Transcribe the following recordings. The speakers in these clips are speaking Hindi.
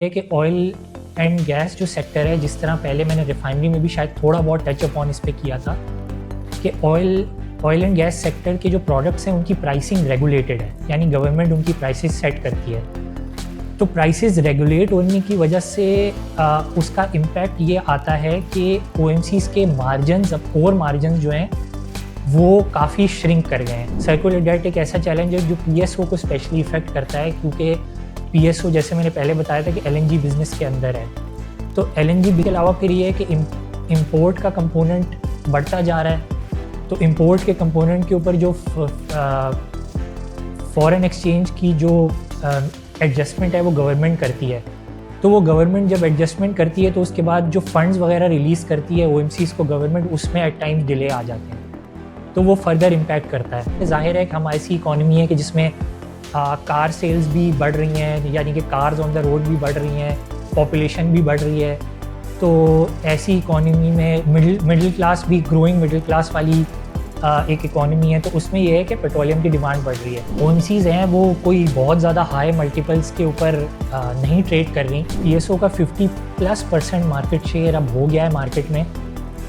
है कि ऑयल एंड गैस जो सेक्टर है, जिस तरह पहले मैंने रिफाइनरी में भी शायद थोड़ा बहुत टच अपॉन इस पे किया था कि ऑयल एंड गैस सेक्टर के जो प्रोडक्ट्स हैं उनकी प्राइसिंग रेगुलेटेड है, यानी गवर्नमेंट उनकी प्राइसेस सेट करती है। तो प्राइसेस रेगुलेट होने की वजह से उसका इम्पैक्ट ये आता है कि ओएमसीज के मार्जिन्स, अब कोर मार्जिन्स जो हैं वो काफ़ी श्रिंक कर गए हैं। सर्कुलर डेट एक ऐसा चैलेंज है जो पीएसओ को स्पेशली इफेक्ट करता है, क्योंकि पीएसओ जैसे मैंने पहले बताया था कि एलएनजी बिजनेस के अंदर है। तो एलएनजी के अलावा फिर ये है कि इम्पोर्ट का कंपोनेंट बढ़ता जा रहा है। तो इम्पोर्ट के कंपोनेंट के ऊपर जो फॉरेन एक्सचेंज की जो एडजस्टमेंट है वो गवर्नमेंट करती है। तो वो गवर्नमेंट जब एडजस्टमेंट करती है तो उसके बाद जो फंड्स वगैरह रिलीज़ करती है ओएमसीज को गवर्नमेंट, उसमें एट टाइम्स डिले आ जाते हैं। तो वो फर्दर इम्पैक्ट करता है। जाहिर है कि हमारी ऐसी इकॉनमी है कि जिसमें कार सेल्स भी बढ़ रही हैं, यानी कि कार्स ऑन द रोड भी बढ़ रही हैं, पॉपुलेशन भी बढ़ रही है। तो ऐसी इकॉनमी में मिडिल क्लास भी, ग्रोइंग मिडिल क्लास वाली एक इकॉनमी है, तो उसमें यह है कि पेट्रोलियम की डिमांड बढ़ रही है। ओएमसीज हैं वो कोई बहुत ज़्यादा हाई मल्टीपल्स के ऊपर नहीं ट्रेड कर रही। पीएसओ का 50+% मार्केट शेयर अब हो गया है मार्केट में।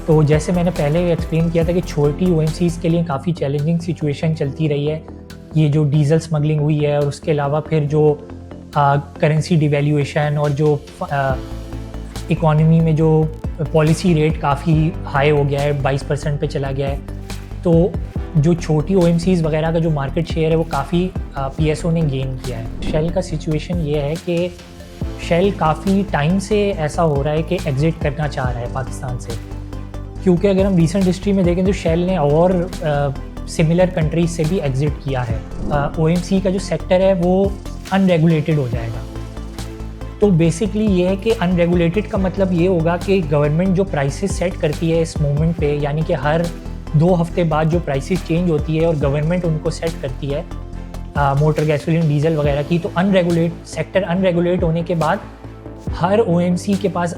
तो जैसे मैंने पहले एक्सप्लेन किया था कि छोटी ओएमसीज के लिए काफ़ी चैलेंजिंग सिचुएशन चलती रही है। ये जो डीजल स्मगलिंग हुई है और उसके अलावा फिर जो करेंसी डिवैल्यूएशन और जो इकॉनमी में जो पॉलिसी रेट काफ़ी हाई हो गया है, 22% पे चला गया है। तो जो छोटी ओएमसीज वगैरह का जो मार्केट शेयर है वो काफ़ी पीएसओ ने गेन किया है। शेल का सिचुएशन ये है कि शेल काफ़ी टाइम से ऐसा हो रहा है कि एग्ज़िट करना चाह रहा है पाकिस्तान से, क्योंकि अगर हम रिसेंट हिस्ट्री में देखें तो शेल ने और सिमिलर कंट्रीज से भी एग्ज़िट किया है। ओएमसी का जो सेक्टर है वो अनरेगुलेटेड हो जाएगा। तो बेसिकली ये है कि अनरेगुलेटेड का मतलब ये होगा कि गवर्नमेंट जो प्राइसेस सेट करती है इस मोमेंट पे, यानी कि हर 2 हफ्ते बाद जो प्राइसेस चेंज होती है और गवर्नमेंट उनको सेट करती है मोटर, गैसोलीन, डीजल वगैरह की। तो सेक्टर अनरेगुलेट होने के बाद हर ओएमसी के पास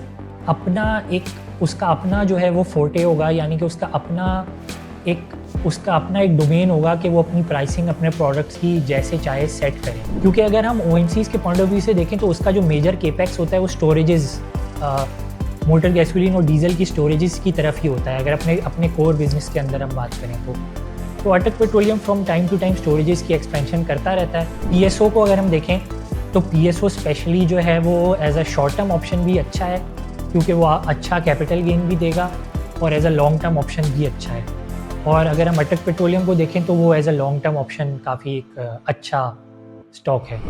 उसका अपना जो है वो फोर्टे होगा, यानी कि उसका अपना एक डोमेन होगा कि वो अपनी प्राइसिंग अपने प्रोडक्ट्स की जैसे चाहे सेट करें। क्योंकि अगर हम ओएमसीज के पॉइंट ऑफ व्यू से देखें तो उसका जो मेजर केपेक्स होता है वो स्टोरेजेस, मोटर, गैसोलीन और डीजल की स्टोरेजेस की तरफ ही होता है। अगर अपने कोर बिजनेस के अंदर हम बात करें तो Attock petroleum from time to time storages की एक्सपेंशन करता रहता है। पीएसओ को अगर हम देखें तो पीएसओ स्पेशली जो है वो as a short term option भी अच्छा है, क्योंकि वो अच्छा कैपिटल गेन भी देगा, और as a long term option भी अच्छा है। और अगर हम अटक पेट्रोलियम को देखें तो वो as a long term option काफ़ी एक अच्छा स्टॉक है।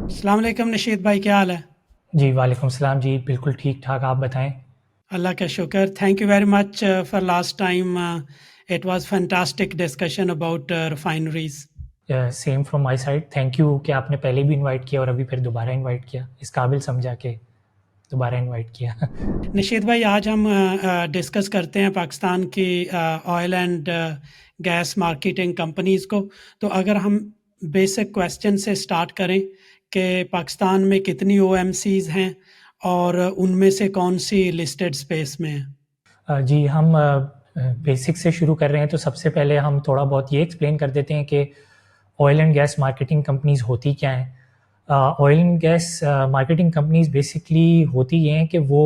अस्सलाम वालेकुम नशीद भाई, क्या हाल है? जी वालेकुम सलाम जी, बिल्कुल ठीक ठाक, आप बताएं। अल्लाह का शुक्र। Thank you very much for last time. It was fantastic discussion about refineries. Same from my side, thank you कि आपने पहले भी इनवाइट किया और अभी फिर दोबारा इनवाइट किया, इस काबिल समझा के दोबारा इनवाइट किया। नशीद भाई, आज हम डिस्कस करते हैं पाकिस्तान की oil and gas marketing companies को। तो अगर हम बेसिक क्वेश्चन से स्टार्ट करें कि पाकिस्तान में कितनी ओएमसीज हैं और उनमें से कौन सी लिस्टेड स्पेस में है? जी, हम बेसिक से शुरू कर रहे हैं। तो सबसे पहले हम थोड़ा बहुत ये एक्सप्लेन कर देते हैं कि oil and gas marketing companies होती क्या हैं। Oil and gas marketing companies basically होती ये हैं कि वो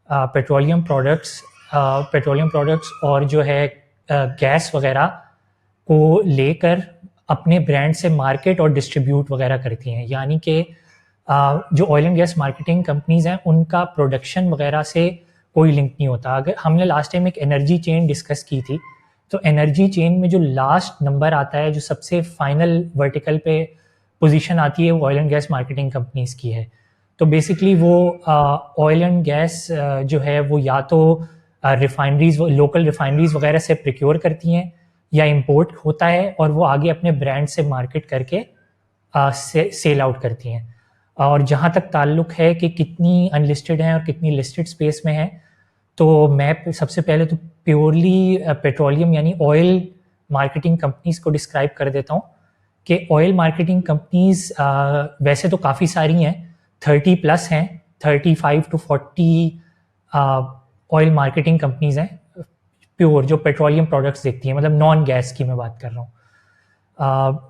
पेट्रोलियम प्रोडक्ट्स और जो है गैस वगैरह को लेकर अपने ब्रांड से मार्केट और डिस्ट्रीब्यूट वगैरह करती हैं। यानी कि जो oil and gas marketing companies हैं उनका प्रोडक्शन वगैरह से कोई लिंक नहीं होता। अगर हमने लास्ट टाइम एक एनर्जी चेन डिस्कस की थी, तो एनर्जी चेन में जो लास्ट नंबर आता है, जो सबसे फाइनल वर्टिकल पे पोजीशन आती है, वो oil and gas marketing companies की है। तो बेसिकली वो ऑयल एंड गैस जो है वो या तो रिफाइनरीज, लोकल रिफाइनरीज वगैरह से प्रिक्योर करती हैं, या इंपोर्ट होता है और वो आगे अपने ब्रांड से मार्केट करके सेल आउट करती हैं। और जहाँ तक ताल्लुक़ है कि कितनी अनलिस्टेड हैं और कितनी लिस्टेड स्पेस में हैं, तो मैं सबसे पहले तो प्योरली पेट्रोलियम यानी ऑयल मार्केटिंग कंपनीज़ को डिस्क्राइब कर देता हूँ कि ऑयल मार्केटिंग कंपनीज़ वैसे तो काफ़ी सारी हैं, 30 प्लस हैं, 35 टू 40 ऑयल मार्केटिंग कंपनीज़ हैं प्योर, जो पेट्रोलियम प्रोडक्ट्स देखती हैं, मतलब नॉन गैस की मैं बात कर रहा हूँ।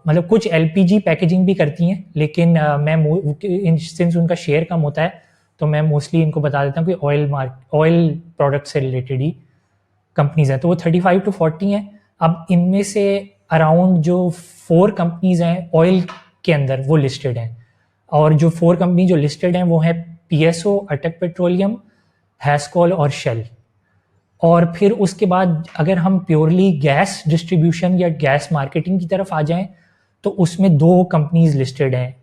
मतलब कुछ एलपीजी पैकेजिंग भी करती हैं, लेकिन मैं सिंस उनका शेयर कम होता है तो मैं मोस्टली इनको बता देता हूँ कि ऑयल प्रोडक्ट से रिलेटेड ही कंपनीज हैं। तो वो 35 टू 40 हैं। अब इनमें से अराउंड जो 4 कंपनीज हैं ऑयल के अंदर वो लिस्टेड हैं, और जो 4 कंपनी जो लिस्टेड हैं वो हैं पीएसओ, अटक पेट्रोलियम, हैस्कॉल और शेल। और फिर उसके बाद अगर हम प्योरली गैस डिस्ट्रीब्यूशन या गैस मार्केटिंग की तरफ आ जाएं तो उसमें 2 कंपनीज लिस्टेड हैं,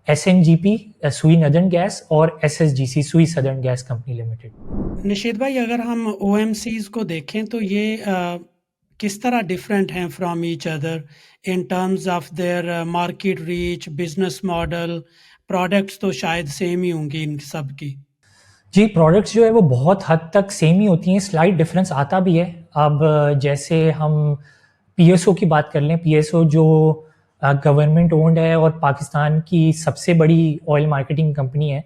एसएनजीपी सुई नदर्न गैस और एसएसजीसी सुई सदर्न गैस कंपनी लिमिटेड। निशित भाई, अगर हम ओएमसीज को देखें तो ये किस तरह डिफरेंट हैं from each other in terms of their market reach, business model, products तो शायद सेम ही होंगी इन सब की। जी, प्रोडक्ट्स जो है वो बहुत हद तक सेम ही होती हैं, स्लाइट डिफरेंस आता भी है। अब जैसे हम पीएसओ की बात कर लें, पीएसओ जो गवर्नमेंट ओन्ड है और पाकिस्तान की सबसे बड़ी ऑयल मार्केटिंग कंपनी है।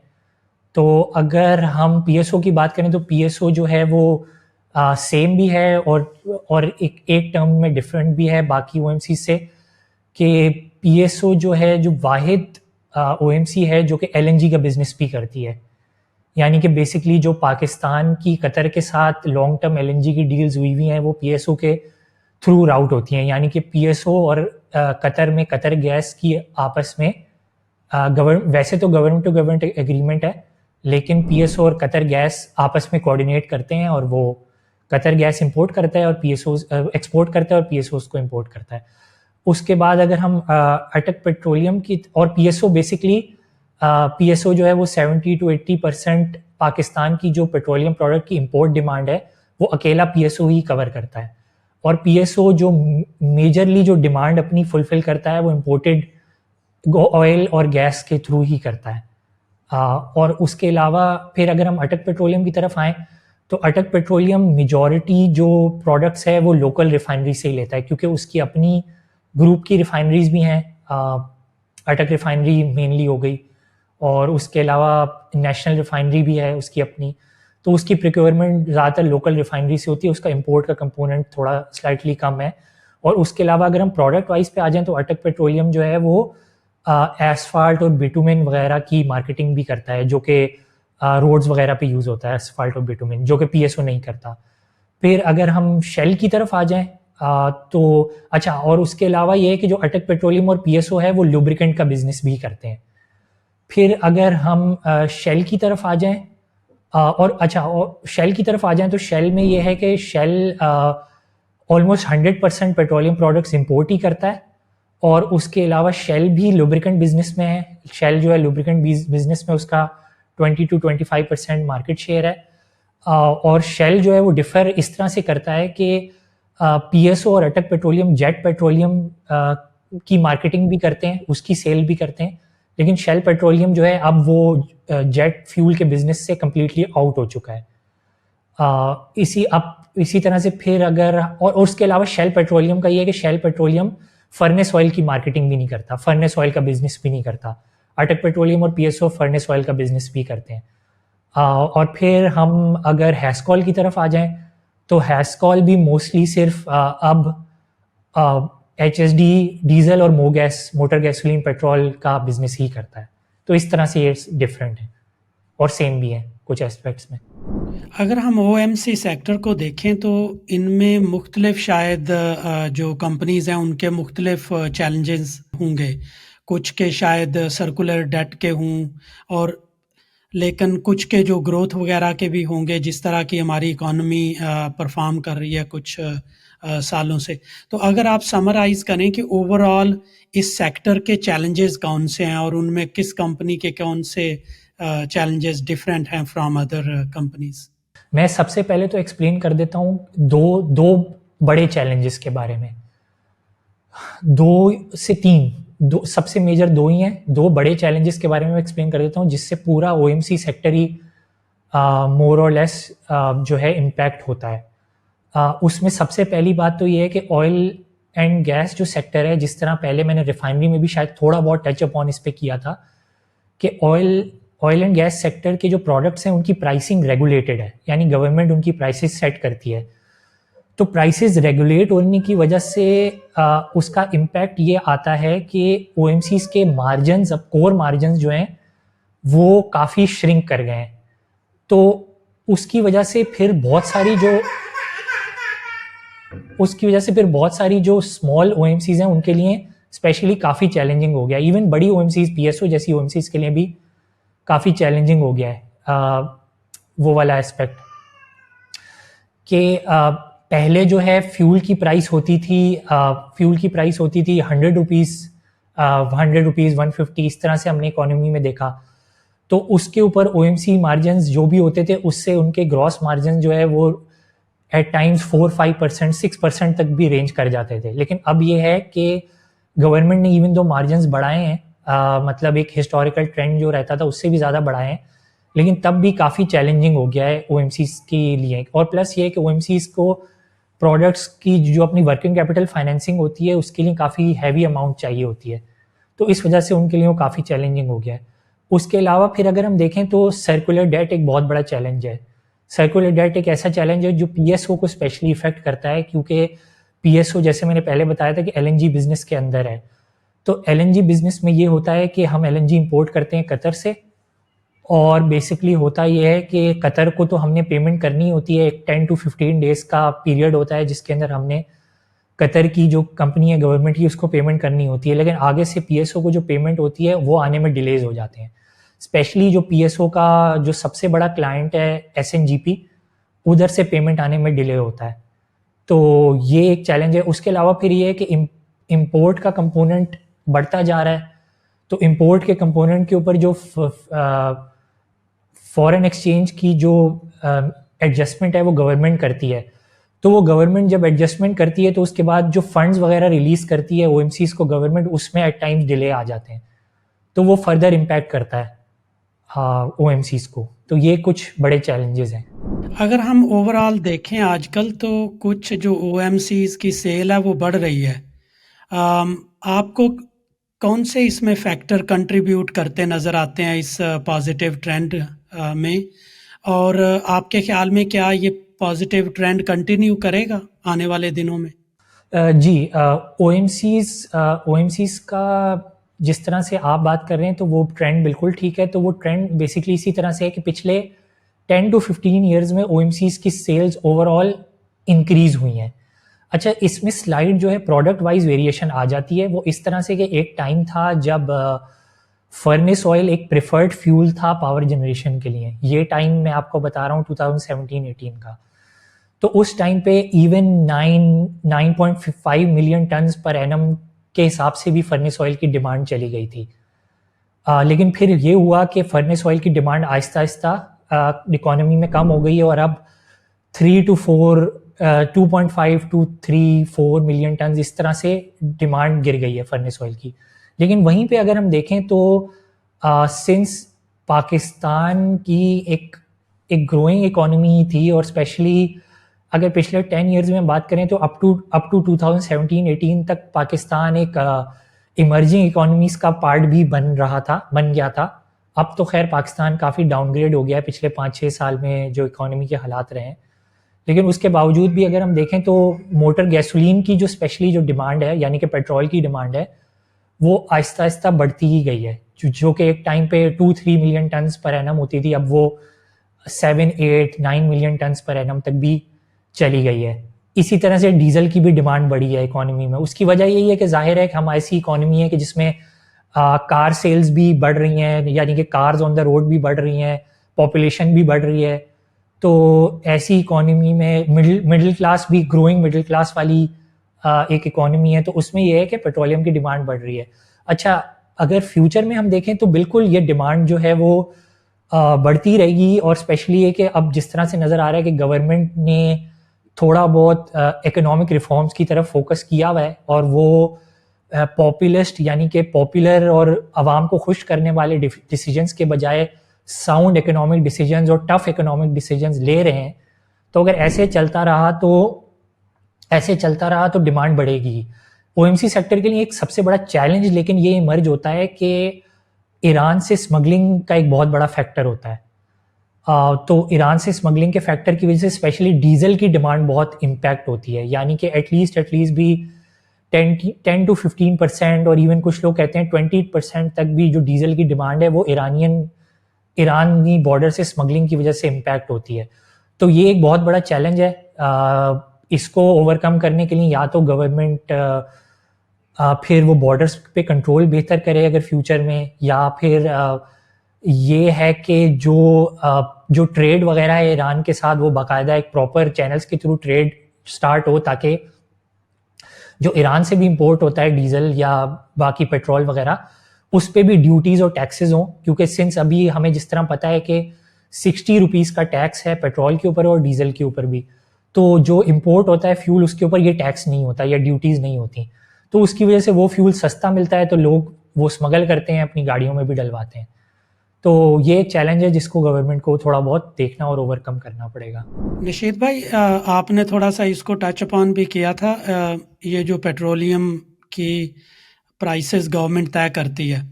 तो अगर हम पीएसओ की बात करें तो पीएसओ जो है वो सेम भी है और एक टर्म में डिफरेंट भी है बाकी ओएमसी से, कि पीएसओ जो है जो वाहिद ओएमसी है जो कि एलएनजी का बिजनेस भी करती है। यानी कि बेसिकली जो पाकिस्तान की कतर के साथ लॉन्ग टर्म एलएनजी की डील्स हुई हुई हैं वो पीएसओ के थ्रू राउट होती हैं। यानी कि पीएसओ और कतर में कतर गैस की आपस में वैसे तो गवर्नमेंट टू गवर्नमेंट एग्रीमेंट है, लेकिन पीएसओ और कतर गैस आपस में कोऑर्डिनेट करते हैं और वो कतर गैस इंपोर्ट करता है और पीएसओ एक्सपोर्ट करता है और पीएसओ उसको इंपोर्ट करता है। उसके बाद अगर हम अटक पेट्रोलियम की और पीएसओ बेसिकली पीएसओ जो है वो 70 टू 80% पाकिस्तान की जो पेट्रोलियम प्रोडक्ट की इंपोर्ट डिमांड है वो अकेला पीएसओ ही कवर करता है। और पीएसओ जो मेजरली जो डिमांड अपनी फुलफिल करता है वो इंपोर्टेड ऑयल और गैस के थ्रू ही करता है। और उसके अलावा फिर अगर हम अटक पेट्रोलियम की तरफ आएँ तो अटक पेट्रोलियम मेजॉरिटी जो प्रोडक्ट्स है वो लोकल रिफाइनरी से ही लेता है, क्योंकि उसकी अपनी ग्रुप की रिफाइनरीज भी हैं। अटक रिफाइनरी मेनली हो गई, और उसके अलावा नेशनल रिफाइनरी भी है उसकी अपनी। तो उसकी प्रिक्योरमेंट ज़्यादातर लोकल रिफाइनरी से होती है, उसका इंपोर्ट का कंपोनेंट थोड़ा स्लाइटली कम है। और उसके अलावा अगर हम प्रोडक्ट वाइज पे आ जाएं तो अटक पेट्रोलियम जो है वो एसफाल्ट और बिटुमिन वगैरह की मार्केटिंग भी करता है, जो कि रोड्स वगैरह पे यूज़ होता है एसफाल्ट और बिटुमिन, जो कि पीएसओ नहीं करता। फिर अगर हम शेल की तरफ आ जाएं तो अच्छा, और उसके अलावा ये है कि जो अटक पेट्रोलियम और पीएसओ है वो लुब्रिकेंट का बिजनेस भी करते हैं। फिर अगर हम शेल की तरफ आ जाएं और शेल की तरफ आ जाएं तो शेल में ये है कि Shell almost 100% petroleum products import ही करता है। और उसके अलावा शेल भी लुब्रिकेंट बिजनेस में है। शेल जो है लुब्रिकेंट बिजनेस में उसका 20 टू 25% मार्केट शेयर है। और शेल जो है वो डिफर इस तरह से करता है कि पीएसओ और अटक पेट्रोलियम जेट पेट्रोलियम की मार्केटिंग भी करते हैं, उसकी सेल भी करते हैं, लेकिन शेल पेट्रोलियम जो है अब वो जेट फ्यूल के बिजनेस से कम्प्लीटली आउट हो चुका है। इसी तरह से फिर अगर और उसके अलावा शेल पेट्रोलियम का ये है कि शेल पेट्रोलियम फर्नेस ऑयल की मार्केटिंग भी नहीं करता, फर्नेस ऑयल का बिजनेस भी नहीं करता। अटक पेट्रोलियम और पीएसओ फर्नेस ऑयल का बिजनेस भी करते हैं। और फिर हम अगर हैस्कॉल की तरफ आ जाएं तो हैस्कॉल भी मोस्टली सिर्फ अब एचएसडी डीजल और मोगैस मोटर गैसोलीन पेट्रोल का बिजनेस ही करता है। तो इस तरह से ये डिफरेंट है और सेम भी है कुछ एस्पेक्ट्स में। अगर हम ओएमसी सेक्टर को देखें तो इनमें मुख्तलिफ शायद जो कंपनीज़ हैं उनके मुख्तलिफ चैलेंजेस होंगे, कुछ के शायद सर्कुलर डेट के हों, और लेकिन कुछ के जो ग्रोथ वगैरह के भी होंगे, जिस तरह की हमारी इकॉनमी परफॉर्म कर रही है कुछ सालों से। तो अगर आप समराइज़ करें कि ओवरऑल इस सेक्टर के चैलेंजेस कौन से हैं और उनमें किस कंपनी के कौन से चैलेंजेस डिफरेंट हैं फ्रॉम अदर कंपनीज। मैं सबसे पहले तो एक्सप्लेन कर देता हूँ दो बड़े चैलेंजेस के बारे में, 2 से 3 दो सबसे मेजर दो ही हैं, दो बड़े चैलेंजेस के बारे में मैं एक्सप्लेन कर देता हूँ जिससे पूरा ओएमसी सेक्टर ही मोर और लेस जो है इम्पैक्ट होता है। उसमें सबसे पहली बात तो ये है कि ऑयल एंड गैस जो सेक्टर है, जिस तरह पहले मैंने रिफाइनरी में भी शायद थोड़ा बहुत टच अपॉन इस पे किया था कि ऑयल एंड गैस सेक्टर के जो प्रोडक्ट्स हैं उनकी प्राइसिंग रेगुलेटेड है, यानी गवर्नमेंट उनकी प्राइसेस सेट करती है। तो प्राइसेस रेगुलेट होने की वजह से उसका इम्पैक्ट ये आता है कि ओएमसीज के मार्जिन्स, अब कोर मार्जिन्स जो हैं वो काफ़ी श्रिंक कर गए हैं। तो उसकी वजह से फिर बहुत सारी जो स्मॉल ओएमसीज हैं उनके लिए स्पेशली काफ़ी चैलेंजिंग हो गया। इवन बड़ी ओएमसीज, पीएसओ जैसी ओएमसीज के लिए भी काफ़ी चैलेंजिंग हो गया है वो वाला एस्पेक्ट कि पहले जो है फ्यूल की प्राइस होती थी 100 रुपीज़, 150 इस तरह से हमने इकोनॉमी में देखा। तो उसके ऊपर ओएमसी मार्जिन्स जो भी होते थे उससे उनके ग्रॉस मार्जिन जो है वो एट टाइम्स 4-5%, 6% तक भी रेंज कर जाते थे। लेकिन अब ये है कि गवर्नमेंट ने इवन दो मार्जिन्स बढ़ाए हैं, मतलब एक हिस्टोरिकल ट्रेंड जो रहता था उससे भी ज़्यादा बढ़ाए हैं, लेकिन तब भी काफ़ी चैलेंजिंग हो गया है ओएमसीज के लिए। और प्लस ये है कि ओएमसीज को प्रोडक्ट्स की जो अपनी वर्किंग कैपिटल फाइनेंसिंग होती है उसके लिए काफ़ी हैवी अमाउंट चाहिए होती है, तो इस वजह से उनके लिए वो काफ़ी चैलेंजिंग हो गया है। उसके अलावा फिर अगर हम देखें तो सर्कुलर डेट एक बहुत बड़ा चैलेंज है। सर्कुलर डेट एक ऐसा चैलेंज है जो पीएसओ को स्पेशली इफेक्ट करता है, क्योंकि पीएसओ जैसे मैंने पहले बताया था कि एलएनजी बिजनेस के अंदर है। तो एलएनजी बिजनेस में ये होता है कि हम एलएनजी इंपोर्ट करते हैं कतर से, और बेसिकली होता ये है कि कतर को तो हमने पेमेंट करनी होती है, एक 10 to 15 डेज़ का पीरियड होता है जिसके अंदर हमने कतर की जो कंपनी है गवर्नमेंट की उसको पेमेंट करनी होती है। लेकिन आगे से पीएसओ को जो पेमेंट होती है वो आने में डिलेज हो जाते हैं। स्पेशली जो पीएसओ का जो सबसे बड़ा क्लाइंट है एसएनजीपी, उधर से पेमेंट आने में डिले होता है। तो ये एक चैलेंज है। उसके अलावा फिर ये है कि इम्पोर्ट का कंपोनेंट बढ़ता जा रहा है, तो इम्पोर्ट के कंपोनेंट के ऊपर जो फॉरेन एक्सचेंज की जो एडजस्टमेंट है वो गवर्नमेंट करती है। तो वो गवर्नमेंट जब एडजस्टमेंट करती है तो उसके बाद जो फंड्स वगैरह रिलीज करती है ओएमसीज को गवर्नमेंट, उसमें एट टाइम्स डिले आ जाते हैं, तो वो फर्दर इम्पैक्ट करता है ओएमसीज को। तो ये कुछ बड़े चैलेंजेस हैं। अगर हम ओवरऑल देखें आजकल तो कुछ जो ओएमसीज की सेल है वो बढ़ रही है। आपको कौन से इसमें फैक्टर कंट्रीब्यूट करते नज़र आते हैं इस पॉजिटिव ट्रेंड में, और आपके ख्याल में क्या ये पॉजिटिव ट्रेंड कंटिन्यू करेगा आने वाले दिनों में? जी, ओएमसीज का जिस तरह से आप बात कर रहे हैं तो वो ट्रेंड बिल्कुल ठीक है। तो वो ट्रेंड बेसिकली इसी तरह से है कि पिछले 10 to 15 ईयर्स में ओएमसीज की सेल्स ओवरऑल इंक्रीज हुई हैं। अच्छा, इसमें स्लाइड जो है प्रोडक्ट वाइज वेरिएशन आ जाती है। वो इस तरह से कि एक टाइम था जब फर्नेस ऑयल एक प्रेफर्ड फ्यूल था पावर जनरेशन के लिए। ये टाइम मैं आपको बता रहा हूँ 2017-18 का। तो उस टाइम पे even 9.5 million turns per annum के हिसाब से भी फर्नेस ऑयल की डिमांड चली गई थी। लेकिन फिर ये हुआ कि फर्नेस ऑयल की डिमांड आहिस्ता आहिस्ता इकोनॉमी में कम हो गई है और अब 2.5 to 3-4 मिलियन टन इस तरह से डिमांड गिर गई है फर्नेस ऑयल की। लेकिन वहीं पे अगर हम देखें तो सिंस पाकिस्तान की एक ग्रोइंग इकोनॉमी थी, और स्पेशली अगर पिछले 10 ईयर्स में बात करें तो अप टू 2017-18 तक पाकिस्तान एक इमर्जिंग इकोनॉमीज का पार्ट भी बन गया था। अब तो खैर पाकिस्तान काफ़ी डाउनग्रेड हो गया है पिछले 5-6 साल में जो इकोनॉमी के हालात रहे हैं। लेकिन उसके बावजूद भी अगर हम देखें तो मोटर गैसोलीन की जो स्पेशली जो डिमांड है, यानी कि पेट्रोल की डिमांड है, वो आहिस्ता आहिस्ता बढ़ती ही गई है, जो कि एक टाइम पे 2-3 मिलियन टन्स पर एनम होती थी, अब वो 7-8-9 मिलियन टन्स पर एनम तक भी चली गई है। इसी तरह से डीजल की भी डिमांड बढ़ी है इकोनॉमी में। उसकी वजह यही है कि जाहिर है कि हम ऐसी इकोनॉमी है कि जिसमें कार सेल्स भी बढ़ रही हैं, यानी कि कार्स ऑन द रोड भी बढ़ रही हैं, पॉपुलेशन भी बढ़ रही है। तो ऐसी इकोनॉमी में मिडिल क्लास भी, ग्रोइंग मिडिल क्लास वाली एक इकोनॉमी है, तो उसमें यह है कि पेट्रोलियम की डिमांड बढ़ रही है। अच्छा, अगर फ्यूचर में हम देखें तो बिल्कुल ये डिमांड जो है वो बढ़ती रहेगी, और स्पेशली ये कि अब जिस तरह से नज़र आ रहा है कि गवर्नमेंट ने थोड़ा बहुत इकोनॉमिक रिफॉर्म्स की तरफ फोकस किया हुआ है, और वो पॉपुलिस्ट यानी कि पॉपुलर और आवाम को खुश करने वाले डिसीजंस के बजाय साउंड इकोनॉमिक डिसीजंस और टफ इकोनॉमिक डिसीजंस ले रहे हैं, तो अगर ऐसे चलता रहा तो डिमांड बढ़ेगी। ओएमसी सेक्टर के लिए एक सबसे बड़ा चैलेंज लेकिन ये इमर्ज होता है कि ईरान से स्मगलिंग का एक बहुत बड़ा फैक्टर होता है। तो ईरान से स्मगलिंग के फैक्टर की वजह से स्पेशली डीजल की डिमांड बहुत इम्पैक्ट होती है, यानी कि एटलीस्ट भी 10 to 15% और इवन कुछ लोग कहते हैं 20% तक भी जो डीजल की डिमांड है वो ईरानी बॉर्डर से स्मगलिंग की वजह से इम्पैक्ट होती है। तो ये एक बहुत बड़ा चैलेंज है। इसको ओवरकम करने के लिए या तो गवर्नमेंट फिर वो बॉर्डर्स पे कंट्रोल बेहतर करे अगर फ्यूचर में, या फिर ये है कि जो ट्रेड वगैरह है ईरान के साथ वो बाकायदा एक प्रॉपर चैनल्स के थ्रू ट्रेड स्टार्ट हो, ताकि जो ईरान से भी इंपोर्ट होता है डीजल या बाकी पेट्रोल वगैरह उस पर भी ड्यूटीज़ और टैक्सेस हों। क्योंकि सिंस अभी हमें जिस तरह पता है कि 60 रुपीज़ का टैक्स है पेट्रोल के ऊपर और डीजल के ऊपर भी, तो जो इंपोर्ट होता है फ्यूल उसके ऊपर ये टैक्स नहीं होता या ड्यूटीज़ नहीं होती, तो उसकी वजह से वो फ्यूल सस्ता मिलता है, तो लोग वो स्मगल करते हैं, अपनी गाड़ियों में भी डलवाते हैं। तो ये एक चैलेंज है जिसको गवर्नमेंट को थोड़ा बहुत देखना और ओवरकम करना पड़ेगा। निशीत भाई, आपने थोड़ा सा इसको टच अपॉन भी किया था, ये जो पेट्रोलियम की प्राइसेस गवर्नमेंट तय करती है,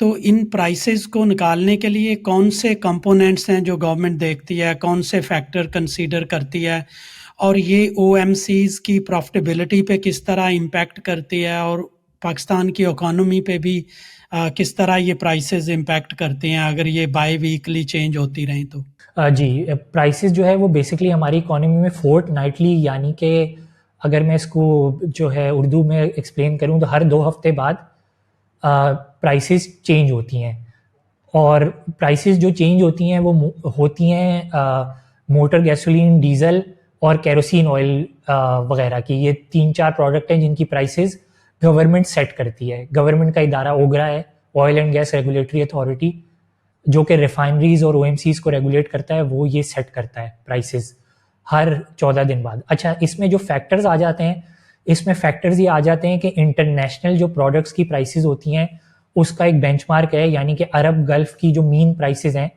तो इन प्राइसेस को निकालने के लिए कौन से कंपोनेंट्स हैं जो गवर्नमेंट देखती है, कौन से फैक्टर कंसीडर करती है, और ये ओएमसीज की प्रॉफिटेबिलिटी पे किस तरह इम्पैक्ट करती है, और पाकिस्तान की इकोनॉमी पे भी किस तरह ये प्राइसेस इम्पैक्ट करती हैं अगर ये बाई वीकली चेंज होती रहें तो? जी, प्राइसेस जो है वो बेसिकली हमारी इकोनॉमी में फोर्टनाइटली, यानी कि अगर मैं इसको जो है उर्दू में एक्सप्लेन करूं तो हर 2 हफ्ते बाद प्राइसेस चेंज होती हैं। और प्राइसेस जो चेंज होती हैं वो होती हैं मोटर गैसोलीन, डीजल और केरोसिन ऑयल वगैरह की। ये 3-4 प्रोडक्ट हैं जिनकी प्राइसेस गवर्नमेंट सेट करती है। गवर्नमेंट का इदारा ओगरा है, oil and gas regulatory authority, जो कि रिफाइनरीज और ओएमसीज को रेगुलेट करता है, वो ये सेट करता है प्राइसेस हर 14 दिन बाद। अच्छा, इसमें जो फैक्टर्स आ जाते हैं, इसमें फैक्टर्स ये आ जाते हैं कि इंटरनेशनल जो प्रोडक्ट्स की प्राइसेस होती हैं उसका एक बेंचमार्क है, यानी कि अरब गल्फ की जो मीन प्राइसेस हैं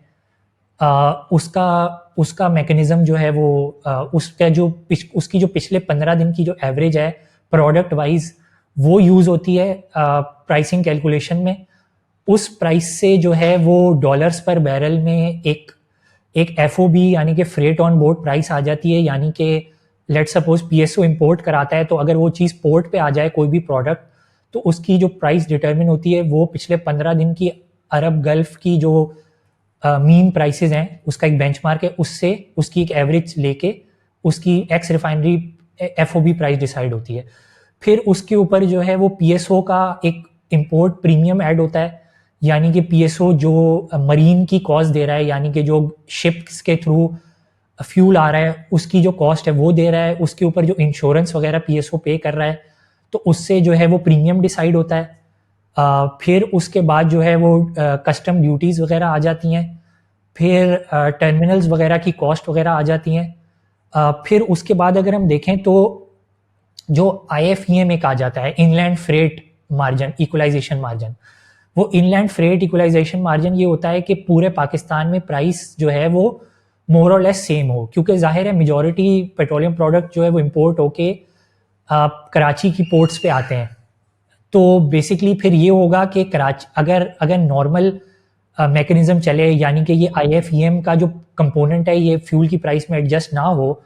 उसका मैकेनिज्म जो है वो उसकी जो पिछले 15 दिन की जो एवरेज है प्रोडक्ट वाइज वो यूज़ होती है प्राइसिंग कैलकुलेशन में। उस प्राइस से जो है वो डॉलर्स पर बैरल में एक FOB यानी कि फ्रेट ऑन बोर्ड प्राइस आ जाती है। यानी कि लेट सपोज PSO इंपोर्ट कराता है, तो अगर वो चीज़ पोर्ट पे आ जाए कोई भी प्रोडक्ट, तो उसकी जो प्राइस डिटरमिन होती है वो पिछले 15 दिन की अरब गल्फ की जो मीन प्राइसेस हैं उसका एक बेंचमार्क है, उससे उसकी एक एवरेज लेके उसकी x refinery FOB price decide होती है। फिर उसके ऊपर जो है वो PSO का एक इंपोर्ट प्रीमियम ऐड होता है, यानी कि PSO जो मरीन की कॉस्ट दे रहा है, यानी कि जो शिप्स के थ्रू फ्यूल आ रहा है उसकी जो कॉस्ट है वो दे रहा है, उसके ऊपर जो इंश्योरेंस वगैरह PSO पे कर रहा है, तो उससे जो है वो प्रीमियम डिसाइड होता है। फिर उसके बाद जो है वो कस्टम ड्यूटीज़ वगैरह आ जाती हैं, फिर टर्मिनल्स वगैरह की कॉस्ट वगैरह आ जाती हैं। फिर उसके बाद अगर हम देखें तो जो IFEM एक आ जाता है, inland freight margin equalization margin. वो इनलैंड फ्रेट इक्वलाइजेशन मार्जिन ये होता है कि पूरे पाकिस्तान में प्राइस जो है वो मोर और लेस सेम हो, क्योंकि जाहिर है मेजॉरिटी पेट्रोलियम प्रोडक्ट जो है वो इंपोर्ट होके कराची की पोर्ट्स पे आते हैं। तो बेसिकली फिर ये होगा कि कराची अगर नॉर्मल मैकेनिज्म चले, यानी कि ये IFEM का जो कंपोनेंट है ये फ्यूल की प्राइस में एडजस्ट ना हो,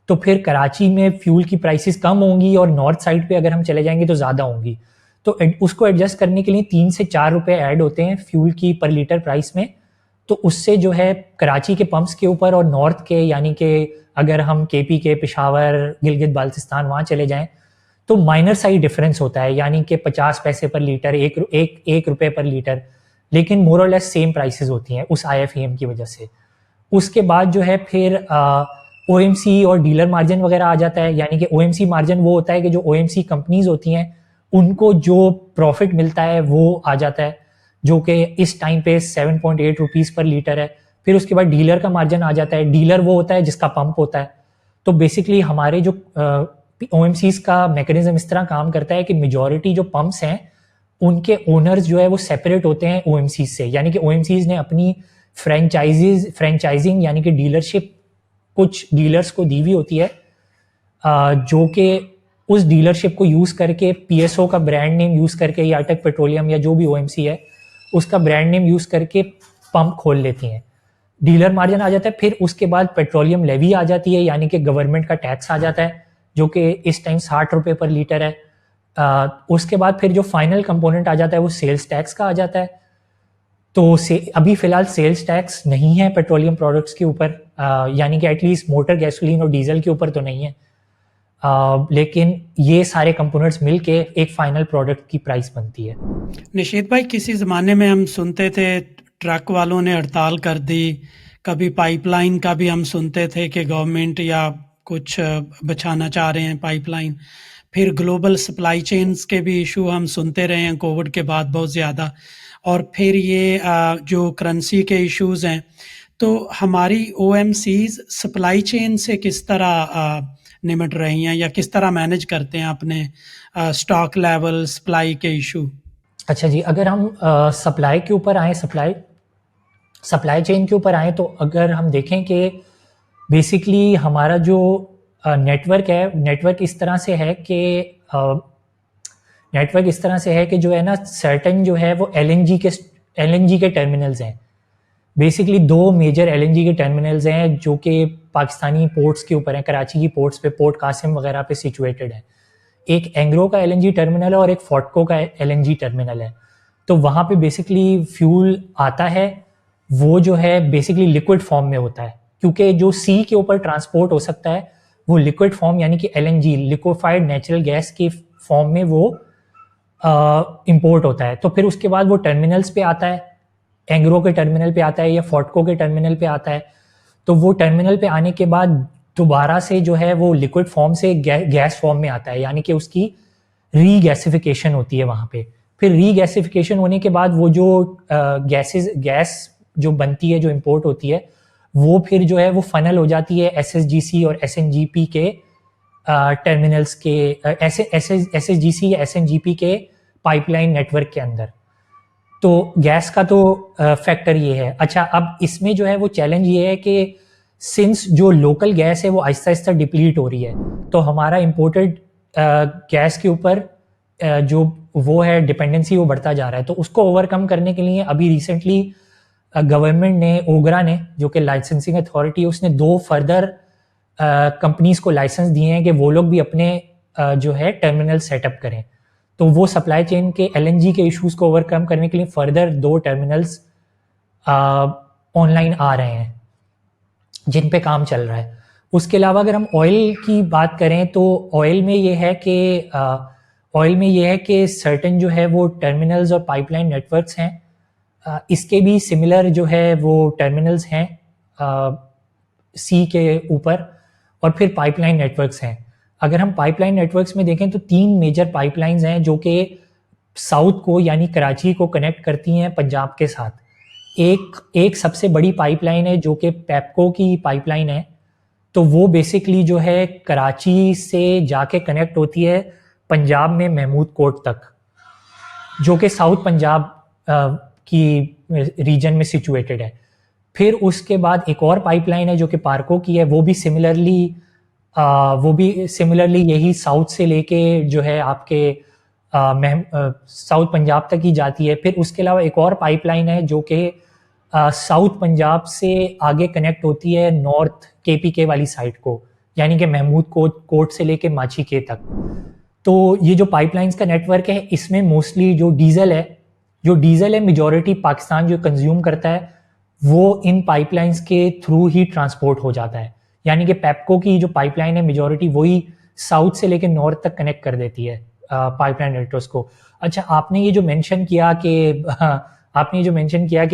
तो फिर कराची में फ्यूल की प्राइसेस कम होंगी और नॉर्थ साइड पे अगर हम चले जाएंगे तो ज़्यादा होंगी। तो उसको एडजस्ट करने के लिए 3 से 4 रुपए ऐड होते हैं फ्यूल की पर लीटर प्राइस में। तो उससे जो है कराची के पंप्स के ऊपर और नॉर्थ के, यानी कि अगर हम KP के पेशावर, गिलगित बाल्टिस्तान वहाँ चले जाएं तो माइनर साइड डिफरेंस होता है, यानी कि 50 पैसे पर लीटर, एक रुपये पर लीटर, लेकिन मोर और लेस सेम प्राइसेस होती हैं उस IFEM की वजह से। उसके बाद जो है फिर OMC और डीलर मार्जिन वगैरह आ जाता है, यानी कि OMC मार्जिन वो होता है कि जो OMC कंपनीज होती हैं उनको जो प्रॉफिट मिलता है वो आ जाता है, जो कि इस टाइम पे 7.8 रुपीज़ पर लीटर है। फिर उसके बाद डीलर का मार्जिन आ जाता है। डीलर वो होता है जिसका पंप होता है। तो बेसिकली हमारे जो OMCs का मैकेनिज्म इस तरह काम करता है कि मेजॉरिटी जो पंप्स हैं उनके ओनर्स जो है वो सेपरेट होते हैं OMCs से, यानी कि OMCs ने अपनी फ्रेंचाइजिंग यानी कि डीलरशिप कुछ डीलर्स को दी हुई होती है, जो कि उस डीलरशिप को यूज़ करके PSO का ब्रांड नेम यूज़ करके या अटक पेट्रोलियम या जो भी OMC है उसका ब्रांड नेम यूज़ करके पंप खोल लेती हैं। डीलर मार्जिन आ जाता है, फिर उसके बाद पेट्रोलियम लेवी आ जाती है, यानी कि गवर्नमेंट का टैक्स आ जाता है जो कि इस टाइम 60 रुपये पर लीटर है। उसके बाद फिर जो फाइनल कंपोनेंट आ जाता है वो सेल्स टैक्स का आ जाता है। तो अभी फ़िलहाल सेल्स टैक्स नहीं है पेट्रोलियम प्रोडक्ट्स के ऊपर, यानी कि एटलीस्ट मोटर गैसोलीन और डीजल के ऊपर तो नहीं है, लेकिन ये सारे कंपोनेंट्स मिलके एक फाइनल प्रोडक्ट की प्राइस बनती है। निशीत भाई, किसी ज़माने में हम सुनते थे ट्रक वालों ने हड़ताल कर दी, कभी पाइपलाइन का भी हम सुनते थे कि गवर्नमेंट या कुछ बचाना चाह रहे हैं पाइपलाइन, फिर ग्लोबल सप्लाई चेन्स के भी इशू हम सुनते रहे हैं कोविड के बाद बहुत ज़्यादा, और फिर ये जो करेंसी के इश्यूज हैं। तो हमारी OMCs सप्लाई चेन से किस तरह निमट रही हैं या किस तरह मैनेज करते हैं अपने स्टॉक लेवल, सप्लाई के इशू? अच्छा जी, अगर हम सप्लाई के ऊपर आए, सप्लाई चेन के ऊपर आए, तो अगर हम देखें कि बेसिकली हमारा जो नेटवर्क है, नेटवर्क इस तरह से है कि जो है ना, सर्टेन जो है वो LNG के टर्मिनल्स हैं। बेसिकली 2 मेजर LNG के टर्मिनल्स हैं जो कि पाकिस्तानी पोर्ट्स के ऊपर हैं, कराची की पोर्ट्स पे, पोर्ट कासिम वगैरह पे सिचुएटेड है। एक एंग्रो का LNG टर्मिनल है और एक फोर्टको का LNG टर्मिनल है। तो वहाँ पे बेसिकली फ्यूल आता है, वो जो है बेसिकली लिक्विड फॉर्म में होता है, क्योंकि जो सी के ऊपर ट्रांसपोर्ट हो सकता है वो लिक्विड फॉर्म यानी कि LNG, लिक्विफाइड नेचुरल गैस की फॉर्म में वो इंपोर्ट होता है। तो फिर उसके बाद वो टर्मिनल्स पे आता है, एंग्रो के टर्मिनल पे आता है या फोर्टको के टर्मिनल पे आता है। तो वो टर्मिनल पे आने के बाद दोबारा से जो है वो लिक्विड फॉर्म से गैस फॉर्म में आता है, यानी कि उसकी रीगैसिफिकेशन होती है वहाँ पे। फिर रीगैसिफिकेशन होने के बाद वो जो गैस जो बनती है, जो इंपोर्ट होती है, वो फिर जो है वो फनल हो जाती है SSGC और SNGP के टर्मिनल्स के, SSGC या SNGP के पाइपलाइन नेटवर्क के अंदर। तो गैस का तो फैक्टर ये है। अच्छा, अब इसमें जो है वो चैलेंज ये है कि सिंस जो लोकल गैस है वो आहिस्ता आहिस्ता डिप्लीट हो रही है, तो हमारा इम्पोर्टेड गैस के ऊपर जो वो है डिपेंडेंसी वो बढ़ता जा रहा है। तो उसको ओवरकम करने के लिए अभी रिसेंटली गवर्नमेंट ने, ओगरा ने, जो कि लाइसेंसिंग अथॉरिटी है, उसने 2 फर्दर कंपनीज को लाइसेंस दिए हैं कि वो लोग भी अपने जो है टर्मिनल सेटअप करें। तो वो सप्लाई चेन के LNG के इश्यूज को ओवरकम करने के लिए फर्दर 2 टर्मिनल्स ऑनलाइन आ रहे हैं जिन पे काम चल रहा है। उसके अलावा अगर हम ऑयल की बात करें तो ऑयल में ये है कि सर्टेन जो है वो टर्मिनल्स और पाइपलाइन नेटवर्क्स हैं, इसके भी सिमिलर जो है वो टर्मिनल्स हैं सी के ऊपर, और फिर पाइपलाइन नेटवर्क्स हैं। अगर हम पाइपलाइन नेटवर्क्स में देखें तो 3 मेजर पाइपलाइंस हैं जो कि साउथ को यानी कराची को कनेक्ट करती हैं पंजाब के साथ। एक सबसे बड़ी पाइपलाइन है जो कि पेप्को की पाइपलाइन है। तो वो बेसिकली जो है कराची से जाके कनेक्ट होती है पंजाब में महमूद कोट तक, जो कि साउथ पंजाब की रीजन में सिचुएटेड है। फिर उसके बाद एक और पाइपलाइन है जो कि पार्को की है, वो भी सिमिलरली यही साउथ से लेके जो है आपके साउथ पंजाब तक ही जाती है। फिर उसके अलावा एक और पाइपलाइन है जो कि साउथ पंजाब से आगे कनेक्ट होती है नॉर्थ KPK वाली साइड को, यानी कि महमूद कोट से लेके माची के तक। तो ये जो पाइपलाइंस का नेटवर्क है, इसमें मोस्टली जो डीजल है मेजॉरिटी पाकिस्तान जो कंज्यूम करता है वो इन पाइपलाइंस के थ्रू ही ट्रांसपोर्ट हो जाता है। यानी कि पेप्को की जो पाइपलाइन है मेजॉरिटी वही साउथ से लेकर नॉर्थ तक कनेक्ट कर देती है पाइपलाइन नेटवर्क्स को। अच्छा, आपने ये जो मेंशन किया कि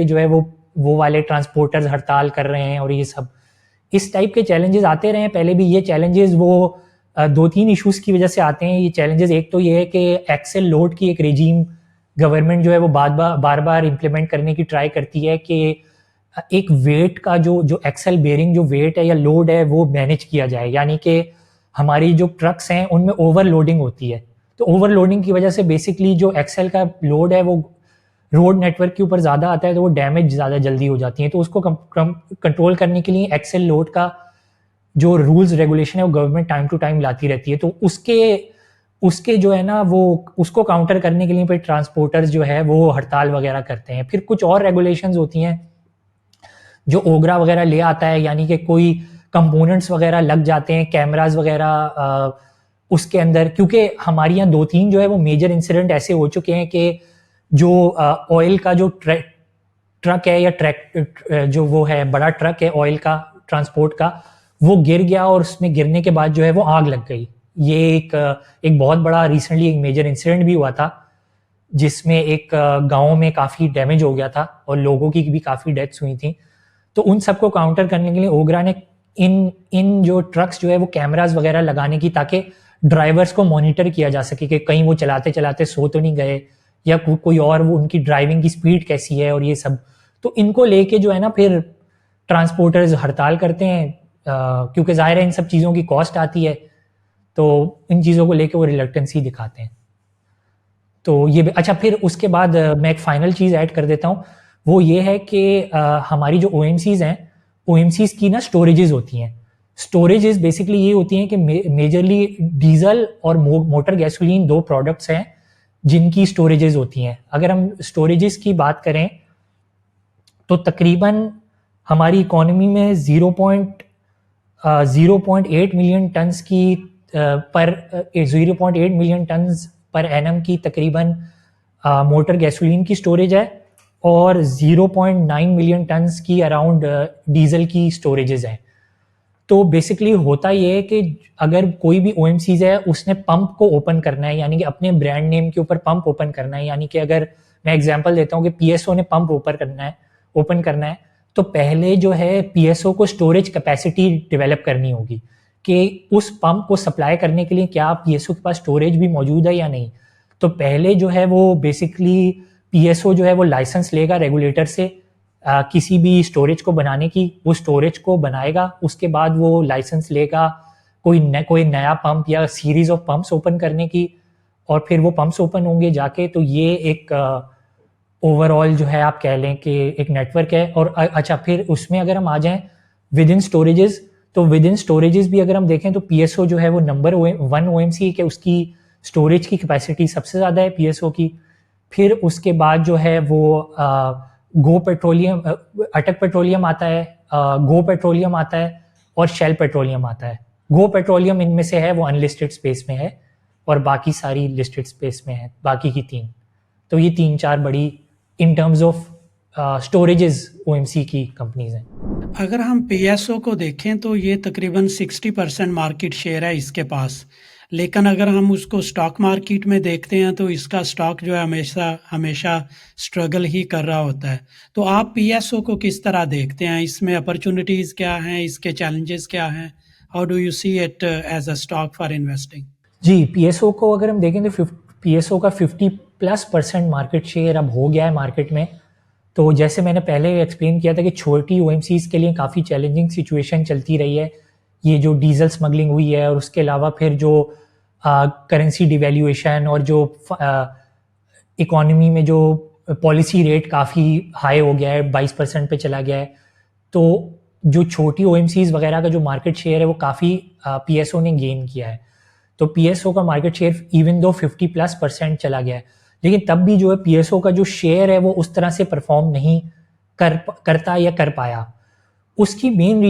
जो है वो वाले ट्रांसपोर्टर्स हड़ताल कर रहे हैं और ये सब, इस टाइप के चैलेंजेस आते रहे हैं पहले भी। ये चैलेंजेस वो 2-3 इश्यूज की वजह से आते हैं ये चैलेंजेस। एक तो ये है कि एक्सेल लोड की एक रेजीम गवर्नमेंट जो है वो बार बार इम्प्लीमेंट करने की ट्राई करती है कि एक वेट का जो एक्सेल बेयरिंग जो वेट है या लोड है वो मैनेज किया जाए। यानी कि हमारी जो ट्रक्स हैं उनमें ओवरलोडिंग होती है। तो ओवरलोडिंग की वजह से बेसिकली जो एक्सेल का लोड है वो रोड नेटवर्क के ऊपर ज़्यादा आता है, तो वो डैमेज ज़्यादा जल्दी हो जाती है। तो उसको कंट्रोल करने के लिए एक्सेल लोड का जो रूल्स रेगुलेशन है वो गवर्नमेंट टाइम टू टाइम लाती रहती है। तो उसके उसके जो है ना वो उसको काउंटर करने के लिए फिर ट्रांसपोर्टर्स जो है वो हड़ताल वगैरह करते हैं। फिर कुछ और रेगुलेशंस होती हैं जो ओगरा वगैरह ले आता है, यानी कि कोई कंपोनेंट्स वगैरह लग जाते हैं, कैमराज वगैरह उसके अंदर। क्योंकि हमारे यहाँ 2-3 जो है वो मेजर इंसिडेंट ऐसे हो चुके हैं कि जो ऑयल का जो ट्रक है या ट्रैक जो वो है बड़ा ट्रक है ऑयल का ट्रांसपोर्ट का, वो गिर गया और उसमें गिरने के बाद जो है वो आग लग गई। ये एक बहुत बड़ा रिसेंटली एक मेजर इंसिडेंट भी हुआ था जिसमें एक गांव में काफ़ी डैमेज हो गया था और लोगों की भी काफ़ी डेथ्स हुई थी। तो उन सबको काउंटर करने के लिए ओगरा ने इन इन जो ट्रक्स जो है वो कैमराज वगैरह लगाने की, ताकि ड्राइवर्स को मॉनिटर किया जा सके कि कहीं वो चलाते चलाते सो तो नहीं गए, या कोई और वो उनकी ड्राइविंग की स्पीड कैसी है और ये सब। तो इनको लेके जो है ना फिर ट्रांसपोर्टर्स हड़ताल करते हैं, क्योंकि ज़ाहिर है इन सब चीज़ों की कॉस्ट आती है, तो इन चीज़ों को लेके वो रिलक्टेंसी दिखाते हैं। तो ये अच्छा, फिर उसके बाद मैं एक फाइनल चीज़ ऐड कर देता हूँ, वो ये है कि हमारी जो ओ हैं, ओ की ना स्टोरेजेस होती हैं। स्टोरेजेस बेसिकली ये होती हैं कि मेजरली डीजल और मोटर गैसोलीन 2 प्रोडक्ट्स हैं जिनकी स्टोरेजेस होती हैं। अगर हम स्टोरेजेस की बात करें तो तकरीबन हमारी इकोनॉमी में 0.8 मिलियन टन्स की पर 0.8 मिलियन टन्स पर एनम की तकरीबन मोटर गैसोलीन की स्टोरेज है, और 0.9 मिलियन टन्स की अराउंड डीजल की स्टोरेजेस हैं। तो बेसिकली होता ये है कि अगर कोई भी ओ है उसने पंप को ओपन करना है, यानी कि अपने ब्रांड नेम के ऊपर पंप ओपन करना है, यानी कि अगर मैं एग्जांपल देता हूँ कि पीएसओ ने पंप ओपन करना है, तो पहले जो है पीएसओ को स्टोरेज कैपेसिटी डेवलप करनी होगी कि उस पंप को सप्लाई करने के लिए क्या पीएसओ के पास स्टोरेज भी मौजूद है या नहीं। तो पहले जो है वो बेसिकली पीएसओ जो है वो लाइसेंस लेगा रेगुलेटर से किसी भी स्टोरेज को बनाने की, वो स्टोरेज को बनाएगा, उसके बाद वो लाइसेंस लेगा कोई नया पंप या सीरीज ऑफ पंप्स ओपन करने की, और फिर वो पंप्स ओपन होंगे जाके। तो ये एक ओवरऑल जो है आप कह लें कि एक नेटवर्क है। और अच्छा, फिर उसमें अगर हम आ जाएं विद इन स्टोरेजेस, तो विद इन स्टोरेजेस भी अगर हम देखें तो पीएसओ जो है वो नंबर 1 ओएमसी के उसकी स्टोरेज की कैपेसिटी सबसे ज़्यादा है पीएसओ की। फिर उसके बाद जो है वो गो पेट्रोलियम, अटक पेट्रोलियम आता है, गो पेट्रोलियम आता है, और शेल पेट्रोलियम आता है। गो पेट्रोलियम इनमें से है वो अनलिस्टेड स्पेस में है, और बाकी सारी लिस्टेड स्पेस में है, बाकी की 3। तो ये 3-4 बड़ी in terms of storages OMC की कंपनीज हैं। अगर हम पीएसओ को देखें तो ये तकरीबन 60% मार्केट शेयर है इसके पास, लेकिन अगर हम उसको स्टॉक मार्केट में देखते हैं तो इसका स्टॉक जो है हमेशा हमेशा स्ट्रगल ही कर रहा होता है। तो आप पीएसओ को किस तरह देखते हैं, इसमें अपॉर्चुनिटीज़ क्या हैं, इसके चैलेंजेस क्या हैं, how do you see it as a stock for investing? जी, पीएसओ को अगर हम देखें तो पीएसओ का 50+% मार्केट शेयर अब हो गया है मार्केट में। तो जैसे मैंने पहले एक्सप्लेन किया था कि छोटी ओएमसीज के लिए काफ़ी चैलेंजिंग सिचुएशन चलती रही है, ये जो डीजल स्मगलिंग हुई है, और उसके अलावा फिर जो करेंसी डिवैल्यूएशन और जो इकोनॉमी में जो पॉलिसी रेट काफ़ी हाई हो गया है, 22% पे चला गया है। तो जो छोटी ओएमसीज वगैरह का जो मार्केट शेयर है वो काफ़ी पीएसओ ने गेन किया है। तो पीएसओ का मार्केट शेयर इवन दो 50+% चला गया है, लेकिन तब भी जो है पीएसओ का जो शेयर है वो उस तरह से परफॉर्म नहीं करता या कर पाया। उसकी मेन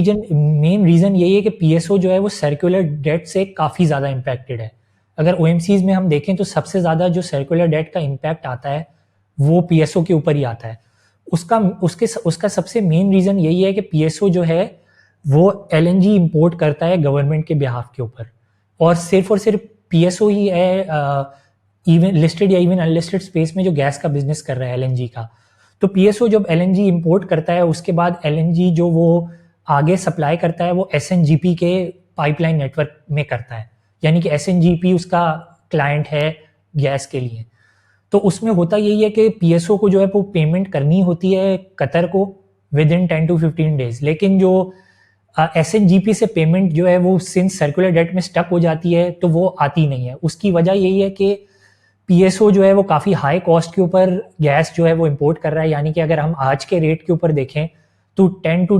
रीज़न यही है कि पीएसओ जो है वो सर्कुलर डेट से काफ़ी ज़्यादा इम्पैक्टेड है। अगर ओएमसीज में हम देखें तो सबसे ज़्यादा जो सर्कुलर डेट का इम्पैक्ट आता है वो पीएसओ के ऊपर ही आता है। उसका सबसे मेन रीज़न यही है कि पीएसओ जो है वो एलएनजी इंपोर्ट करता है गवर्नमेंट के बिहाफ के ऊपर, और सिर्फ पीएसओ ही है इवन लिस्टेड या इवन अनलिस्टेड स्पेस में जो गैस का बिजनेस कर रहा है एलएनजी का। तो पीएसओ जब एलएनजी इंपोर्ट करता है उसके बाद एलएनजी जो वो आगे सप्लाई करता है वो एसएनजीपी के पाइपलाइन नेटवर्क में करता है, यानी कि एसएनजीपी उसका क्लाइंट है गैस के लिए। तो उसमें होता यही है कि पीएसओ को जो है वो पेमेंट करनी होती है कतर को विद इन 10 to 15 डेज, लेकिन जो SNGP से पेमेंट जो है वो सिंस सर्कुलर डेट में स्टक हो जाती है तो वो आती नहीं है। उसकी वजह यही है कि PSO जो है वो काफ़ी हाई कॉस्ट के ऊपर गैस जो है वो इंपोर्ट कर रहा है, यानी कि अगर हम आज के रेट के ऊपर देखें तो 10 to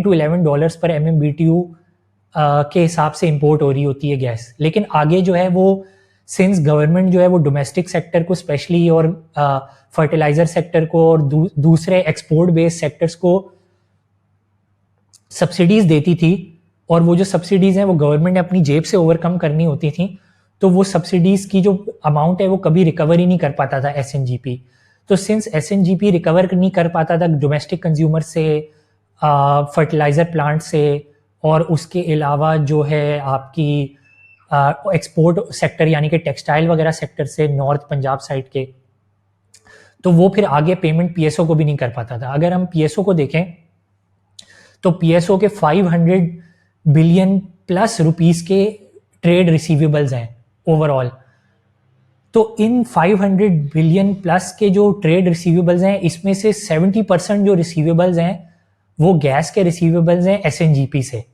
11 डॉलर्स पर MMBTU के हिसाब से इंपोर्ट हो रही होती है गैस। लेकिन आगे जो है वो सिंस गवर्नमेंट जो है वो डोमेस्टिक सेक्टर को स्पेशली और फर्टिलाइज़र सेक्टर को और दूसरे एक्सपोर्ट बेस्ड सेक्टर्स को सब्सिडीज़ देती थी, और वो जो सब्सिडीज़ हैं वो गवर्नमेंट ने अपनी जेब से ओवरकम करनी होती थी, तो वो सब्सिडीज़ की जो अमाउंट है वो कभी रिकवर ही नहीं कर पाता था SNGP। तो सिंस SNGP रिकवर नहीं कर पाता था डोमेस्टिक कंज्यूमर से, फर्टिलाइज़र प्लांट से, और उसके अलावा जो है आपकी एक्सपोर्ट सेक्टर यानी कि टेक्सटाइल वगैरह सेक्टर से नॉर्थ पंजाब साइड के, तो वो फिर आगे पेमेंट PSO को भी नहीं कर पाता था। अगर हम PSO को देखें तो PSO के 500 बिलियन प्लस रुपीस के ट्रेड रिसीवेबल्स हैं ओवरऑल। तो इन 500 बिलियन प्लस के जो ट्रेड रिसीवेबल्स हैं, इसमें से 70% जो रिसीवेबल्स हैं वो गैस के रिसीवेबल्स हैं SNGP से।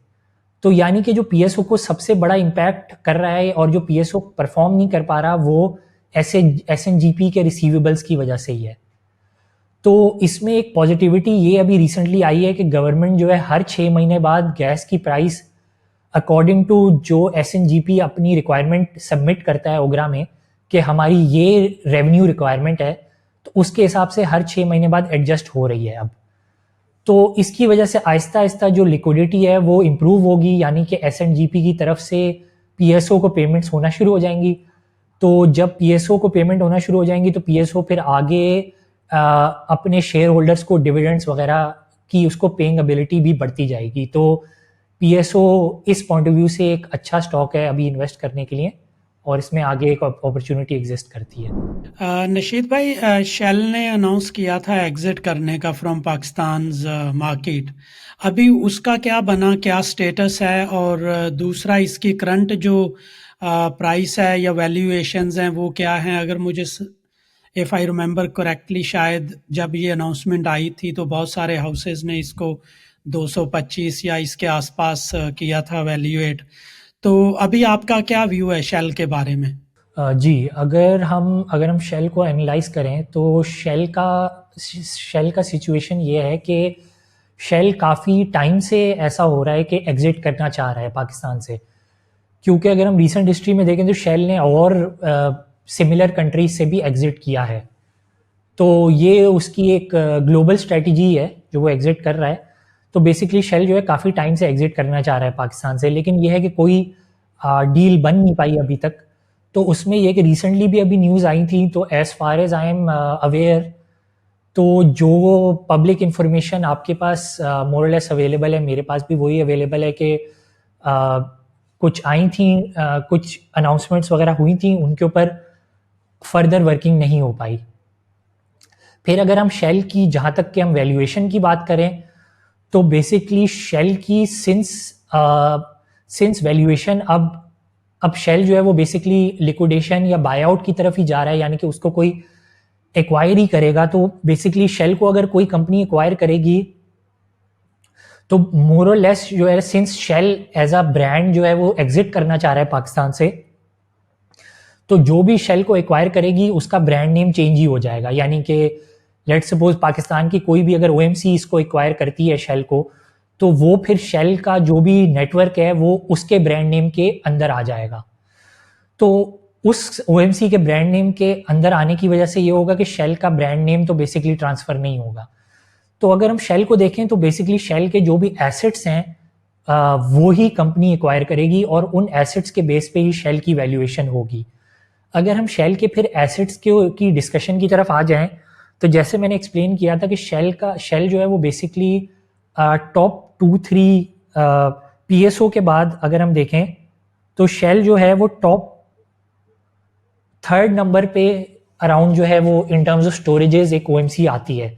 तो यानी कि जो PSO को सबसे बड़ा इम्पैक्ट कर रहा है और जो PSO परफॉर्म नहीं कर पा रहा वो SNGP के रिसीवेबल्स की वजह से ही है। तो इसमें एक पॉजिटिविटी ये अभी रिसेंटली आई है कि गवर्नमेंट जो है हर 6 महीने बाद गैस की प्राइस अकॉर्डिंग टू जो SNGP अपनी रिक्वायरमेंट सबमिट करता है ओगरा में कि हमारी ये रेवेन्यू रिक्वायरमेंट है, तो उसके हिसाब से हर 6 महीने बाद एडजस्ट हो रही है अब। तो इसकी वजह से आहिस्ता आहिस्ता जो लिक्विडिटी है वो इम्प्रूव होगी, यानी कि SNGP की तरफ से PSO को पेमेंट्स होना शुरू हो जाएंगी। तो जब PSO को पेमेंट होना शुरू हो जाएंगी तो PSO फिर आगे अपने शेयर होल्डर्स को डिविडेंड्स वगैरह की उसको पेइंग एबिलिटी भी बढ़ती जाएगी। तो PSO इस पॉइंट ऑफ व्यू से एक अच्छा स्टॉक है अभी इन्वेस्ट करने के लिए, और इसमें आगे एक अपॉर्चुनिटी एग्जिस्ट करती है। नशीद भाई, शेल ने अनाउंस किया था एग्जिट करने का फ्रॉम पाकिस्तान मार्केट। अभी उसका क्या बना, क्या स्टेटस है, और दूसरा इसकी करंट जो प्राइस है या वैल्यूएशंस हैं वो क्या हैं? अगर मुझे इफ़ आई रिमेंबर करेक्टली, शायद जब ये अनाउंसमेंट आई थी तो बहुत सारे हाउसेस ने इसको 225 या इसके आसपास किया था वैल्यूएट। तो अभी आपका क्या व्यू है शेल के बारे में? जी, अगर हम शेल को एनालाइज करें तो शेल का सिचुएशन ये है कि शेल काफ़ी टाइम से ऐसा हो रहा है कि एग्जिट करना चाह रहा है पाकिस्तान से, क्योंकि अगर हम रीसेंट हिस्ट्री में देखें तो शेल ने और सिमिलर कंट्रीज से भी एग्जिट किया है। तो ये उसकी एक ग्लोबल स्ट्रेटजी है जो वो एग्जिट कर रहा है। तो बेसिकली शेल जो है काफ़ी टाइम से एग्जिट करना चाह रहा है पाकिस्तान से, लेकिन ये है कि कोई डील बन नहीं पाई अभी तक। तो उसमें यह कि रिसेंटली भी अभी न्यूज़ आई थी, तो as far as I am aware, तो जो पब्लिक इंफॉर्मेशन आपके पास मोर लेस अवेलेबल है, मेरे पास भी वही अवेलेबल है कि कुछ आई थी, कुछ अनाउंसमेंट्स वगैरह हुई थी, उनके ऊपर फर्दर वर्किंग नहीं हो पाई। फिर अगर हम शेल की, जहाँ तक कि हम वैल्यूएशन की बात करें, तो बेसिकली शेल की सिंस वैल्यूएशन अब शेल जो है वो बेसिकली लिक्विडेशन या बाय आउट की तरफ ही जा रहा है, यानी कि उसको कोई एक्वायर ही करेगा। तो बेसिकली शेल को अगर कोई कंपनी एक्वायर करेगी तो मोर और लेस जो है, since Shell as a brand जो है वो एग्जिट करना चाह रहा है पाकिस्तान से, तो जो भी शेल को एक्वायर करेगी उसका ब्रांड नेम चेंज ही हो जाएगा। यानी कि लेट सपोज पाकिस्तान की कोई भी अगर OMC इसको एक्वायर करती है शेल को, तो वो फिर शेल का जो भी नेटवर्क है वो उसके ब्रांड नेम के अंदर आ जाएगा। तो उस OMC के ब्रांड नेम के अंदर आने की वजह से ये होगा कि शेल का ब्रांड नेम तो बेसिकली ट्रांसफ़र नहीं होगा। तो अगर हम शेल को देखें तो बेसिकली शेल के जो भी एसेट्स हैं वो ही कंपनी एक्वायर करेगी, और उन एसेट्स के बेस पे ही शेल की वैल्यूएशन होगी। अगर हम शेल के फिर एसेट्स की डिस्कशन की तरफ आ जाएं, तो जैसे मैंने एक्सप्लेन किया था कि शेल जो है वो बेसिकली टॉप 2-3 PSO के बाद अगर हम देखें तो शेल जो है वो टॉप 3rd नंबर पे अराउंड जो है वो इन टर्म्स ऑफ स्टोरेजेस एक OMC आती है।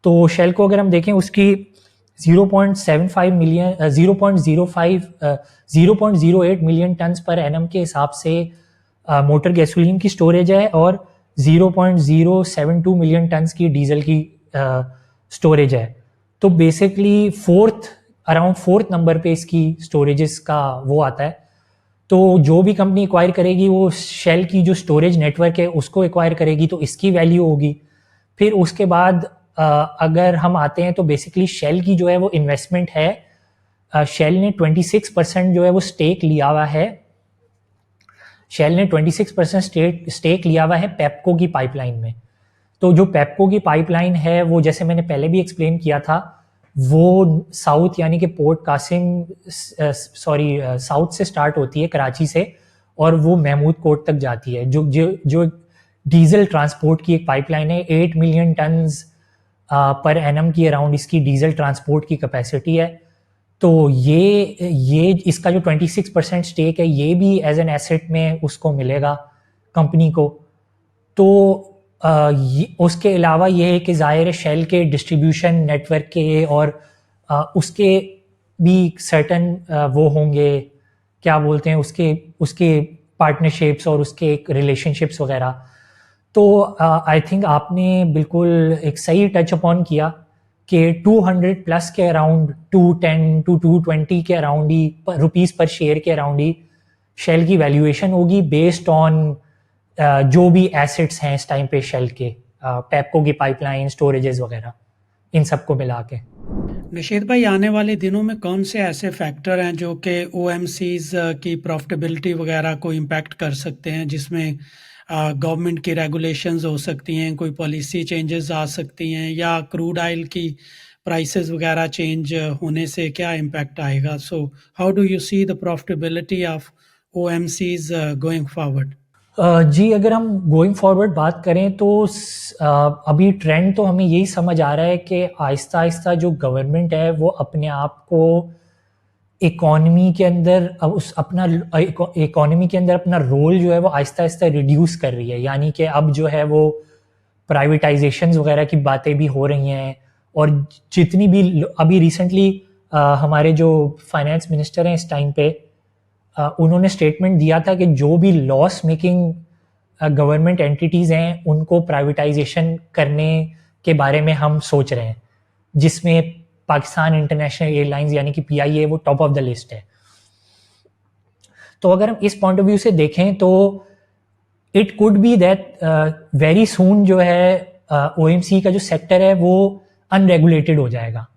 तो शेल को अगर हम देखें उसकी 0.75 million 0.08 million turns per annum के हिसाब से मोटर गैसोलीन की स्टोरेज है, और 0.072 मिलियन टन्स की डीजल की स्टोरेज है। तो basically 4th around 4th number पे इसकी स्टोरेजेस का वो आता है। तो जो भी कंपनी एक्वायर करेगी वो शेल की जो स्टोरेज नेटवर्क है उसको एक्वायर करेगी, तो इसकी वैल्यू होगी। फिर उसके बाद अगर हम आते हैं तो बेसिकली शेल की जो है वो इन्वेस्टमेंट है, शेल ने 26% जो है वो स्टेक लिया हुआ है, शेल ने 26% स्टेक लिया हुआ है पेप्को की पाइपलाइन में। तो जो पेप्को की पाइपलाइन है वो जैसे मैंने पहले भी एक्सप्लेन किया था, वो साउथ यानी कि पोर्ट कासिम साउथ से स्टार्ट होती है कराची से, और वो महमूद कोट तक जाती है। जो जो जो डीजल ट्रांसपोर्ट की एक पाइपलाइन है, 8 मिलियन टन्स पर एनम की अराउंड इसकी डीजल ट्रांसपोर्ट की कैपेसिटी है। तो ये इसका जो 26% स्टेक है ये भी एज एन एसेट में उसको मिलेगा कंपनी को। तो उसके अलावा ये है कि ज़ाहिर है शेल के डिस्ट्रीब्यूशन नेटवर्क के और उसके भी सर्टन वो होंगे, क्या बोलते हैं, उसके उसके पार्टनरशिप्स और उसके एक रिलेशनशिप्स वगैरह। तो आई थिंक आपने बिल्कुल एक सही टच अपॉन किया कि 200 प्लस के अराउंड, 210 टू 220 के अराउंड ही रुपीज़ पर शेयर के अराउंड ही शेल की वैल्यूएशन होगी बेस्ड ऑन जो भी एसेट्स हैं इस टाइम पे शेल के, पेप्को की पाइपलाइन, स्टोरेजेस वगैरह, इन सबको मिला के। निशीत भाई, आने वाले दिनों में कौन से ऐसे फैक्टर हैं जो कि ओएमसीज की प्रॉफिटेबिलिटी वगैरह को इम्पैक्ट कर सकते हैं, जिसमें गवर्नमेंट की रेगुलेशंस हो सकती हैं, कोई पॉलिसी चेंजेस आ सकती हैं, या क्रूड ऑयल की प्राइसेस वगैरह चेंज होने से क्या इम्पैक्ट आएगा? So how do you see the profitability of OMCs going forward? जी, अगर हम गोइंग फॉरवर्ड बात करें तो अभी ट्रेंड तो हमें यही समझ आ रहा है कि आहिस्ता आहिस्ता जो गवर्नमेंट है वो अपने आप को इकॉनमी के अंदर इकॉनमी के अंदर अपना रोल जो है वो आहिस्ता आहिस्ता रिड्यूस कर रही है। यानी कि अब जो है वो प्राइवेटाइजेशन वगैरह की बातें भी हो रही हैं, और जितनी भी अभी रिसेंटली हमारे जो फाइनेंस मिनिस्टर हैं इस टाइम पे, उन्होंने स्टेटमेंट दिया था कि जो भी लॉस मेकिंग गवर्नमेंट एंटिटीज़ हैं उनको प्राइवेटाइजेशन करने के बारे में हम सोच रहे हैं, जिसमें पाकिस्तान इंटरनेशनल एयरलाइंस यानी कि पीआईए वो टॉप ऑफ द लिस्ट है। तो अगर हम इस पॉइंट ऑफ व्यू से देखें तो it could be that very soon जो है ओएमसी का जो सेक्टर है वो अनरेगुलेटेड हो जाएगा।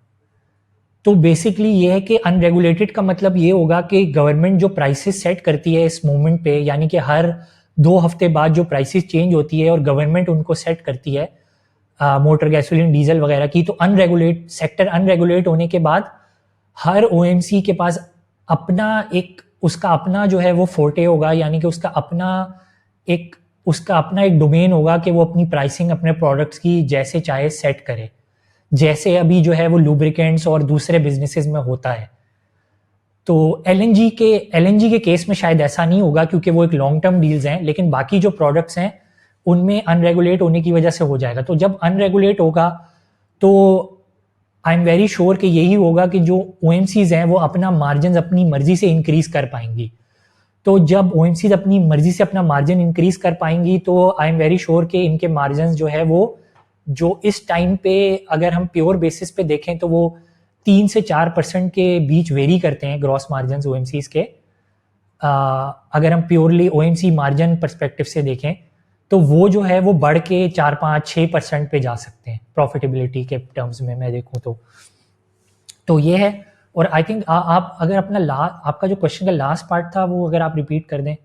तो बेसिकली ये है कि अनरेगुलेटेड का मतलब ये होगा कि गवर्नमेंट जो प्राइसेस सेट करती है इस मोमेंट पे, यानी कि हर 2 हफ्ते बाद जो प्राइसेस चेंज होती है और गवर्नमेंट उनको सेट करती है मोटर गैसोलीन डीजल वगैरह की, तो अनरेगुलेट होने के बाद हर ओएमसी के पास उसका अपना जो है वो फोर्टे होगा, यानी कि उसका अपना एक डोमेन होगा कि वो अपनी प्राइसिंग अपने प्रोडक्ट्स की जैसे चाहे सेट करे, जैसे अभी जो है वो लुब्रिकेंट्स और दूसरे बिजनेसेस में होता है। तो एलएनजी के केस में शायद ऐसा नहीं होगा क्योंकि वो एक लॉन्ग टर्म डील्स हैं, लेकिन बाकी जो प्रोडक्ट्स हैं उनमें अनरेगुलेट होने की वजह से हो जाएगा। तो जब अनरेगुलेट होगा तो आई एम वेरी श्योर कि यही होगा कि जो ओएमसीज हैं वो अपना मार्जिन अपनी मर्जी से इंक्रीज कर पाएंगी। तो जब ओएमसीज अपनी मर्जी से अपना मार्जिन इंक्रीज कर पाएंगी तो आई एम वेरी श्योर कि इनके मार्जिन जो है वो जो इस टाइम पे अगर हम प्योर बेसिस पे देखें तो वो 3 से 4% के बीच वेरी करते हैं ग्रॉस मार्जिन ओएमसीज के। अगर हम प्योरली ओएमसी मार्जिन परस्पेक्टिव से देखें तो वो जो है वो बढ़ के 4, 5, 6% पे जा सकते हैं प्रॉफिटेबिलिटी के टर्म्स में मैं देखूं तो ये है। और आई थिंक आप अगर आपका जो क्वेश्चन का लास्ट पार्ट था वो अगर आप रिपीट कर दें,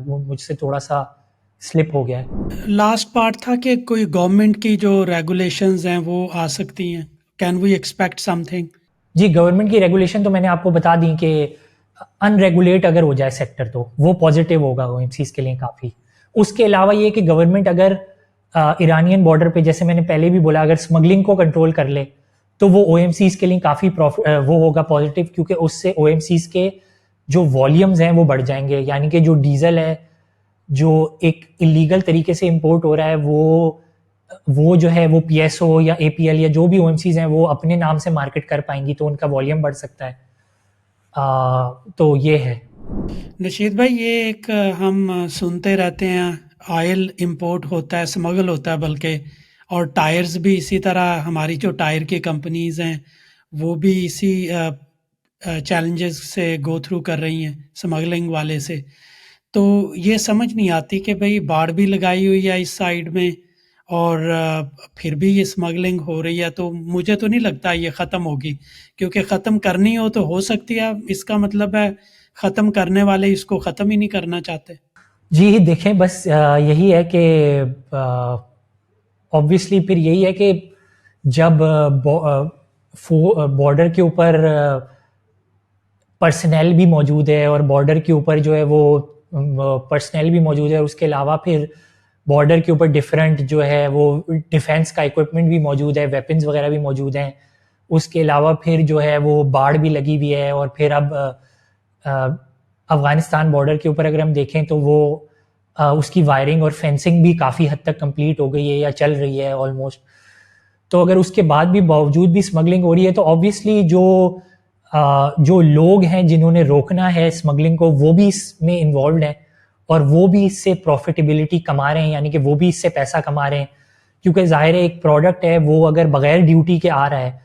वो मुझसे थोड़ा सा स्लिप हो गया है। लास्ट पार्ट था कि कोई गवर्नमेंट की जो रेगुलेशंस हैं वो आ सकती हैं, कैन वी एक्सपेक्ट समथिंग? जी, गवर्नमेंट की रेगुलेशन तो मैंने आपको बता दी कि अनरेगुलेट अगर हो जाए सेक्टर तो वो पॉजिटिव होगा ओएमसीज के लिए काफ़ी। उसके अलावा ये कि गवर्नमेंट अगर ईरानियन बॉर्डर पे, जैसे मैंने पहले भी बोला, अगर स्मगलिंग को कंट्रोल कर ले तो वो ओएमसीज के लिए काफ़ी वो होगा पॉजिटिव, क्योंकि उससे ओएमसीज के जो वॉल्यूम्स हैं वो बढ़ जाएंगे। यानी कि जो डीजल है जो एक इलीगल तरीके से इंपोर्ट हो रहा है वो जो है वो पीएसओ या एपीएल या जो भी ओएमसीज हैं वो अपने नाम से मार्केट कर पाएंगी, तो उनका वॉल्यूम बढ़ सकता है। तो ये है। निशीत भाई, ये एक हम सुनते रहते हैं ऑयल इंपोर्ट होता है, स्मगल होता है बल्कि, और टायर्स भी इसी तरह, हमारी जो टायर की कंपनीज हैं वो भी इसी चैलेंजेस से गो थ्रू कर रही हैं स्मगलिंग वाले से। तो ये समझ नहीं आती कि भाई बाड़ भी लगाई हुई है इस साइड में और फिर भी ये स्मगलिंग हो रही है, तो मुझे तो नहीं लगता ये ख़त्म होगी, क्योंकि ख़त्म करनी हो तो हो सकती है, इसका मतलब है ख़त्म करने वाले इसको ख़त्म ही नहीं करना चाहते। जी देखें, बस यही है कि ऑब्वियसली फिर यही है कि जब बॉर्डर के ऊपर पर्सनल भी मौजूद है और बॉर्डर के ऊपर जो है वो पर्सनल भी मौजूद है, उसके अलावा फिर बॉर्डर के ऊपर डिफरेंट जो है वो डिफेंस का इक्विपमेंट भी मौजूद है, वेपन्स वगैरह भी मौजूद हैं। उसके अलावा फिर जो है वो बाढ़ भी लगी हुई है, और फिर अब अफ़गानिस्तान बॉर्डर के ऊपर अगर हम देखें तो वो उसकी वायरिंग और फेंसिंग भी काफ़ी हद तक कंप्लीट हो गई है या चल रही है ऑलमोस्ट। तो अगर उसके बाद भी बावजूद भी स्मगलिंग हो रही है तो ऑब्वियसली जो लोग हैं जिन्होंने रोकना है स्मगलिंग को, वो भी इसमें इन्वॉल्व हैं और वो भी इससे प्रॉफिटेबिलिटी कमा रहे हैं, यानी कि वो भी इससे पैसा कमा रहे हैं। क्योंकि ज़ाहिर है एक प्रोडक्ट है, वो अगर बगैर ड्यूटी के आ रहा है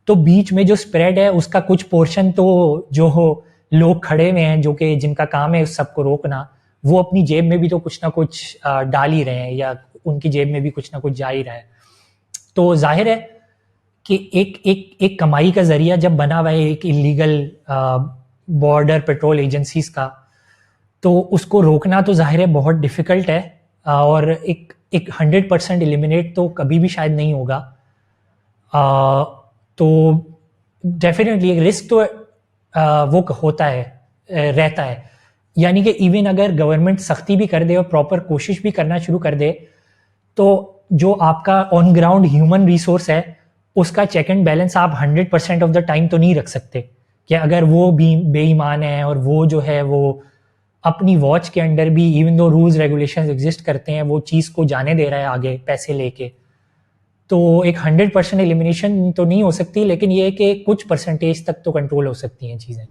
तो बीच में जो स्प्रेड है उसका कुछ पोर्शन तो जो लोग खड़े हुए हैं जो कि जिनका काम है उस सबको रोकना, वो अपनी जेब में भी तो कुछ ना कुछ डाल ही रहे हैं, या उनकी जेब में भी कुछ ना कुछ जा ही रहा है। तो जाहिर है कि एक कमाई का जरिया जब बना हुआ है एक इलीगल बॉर्डर पेट्रोल एजेंसीज का, तो उसको रोकना तो जाहिर है बहुत डिफिकल्ट है, और एक 100% एलिमिनेट तो कभी भी शायद नहीं होगा। तो डेफिनेटली एक रिस्क तो वो होता है, रहता है। यानी कि इवन अगर गवर्नमेंट सख्ती भी कर दे और प्रॉपर कोशिश भी करना शुरू कर दे, तो जो आपका ऑन ग्राउंड ह्यूमन रिसोर्स है उसका चेक एंड बैलेंस आप 100% ऑफ द टाइम तो नहीं रख सकते, कि अगर वो भी बेईमान है और वो जो है वो अपनी वॉच के अंडर भी, even though rules regulations exist करते हैं, वो चीज़ को जाने दे रहा है आगे पैसे लेके, तो एक 100% एलिमिनेशन तो नहीं हो सकती, लेकिन ये है कि कुछ परसेंटेज तक तो कंट्रोल हो सकती हैं चीज़ें।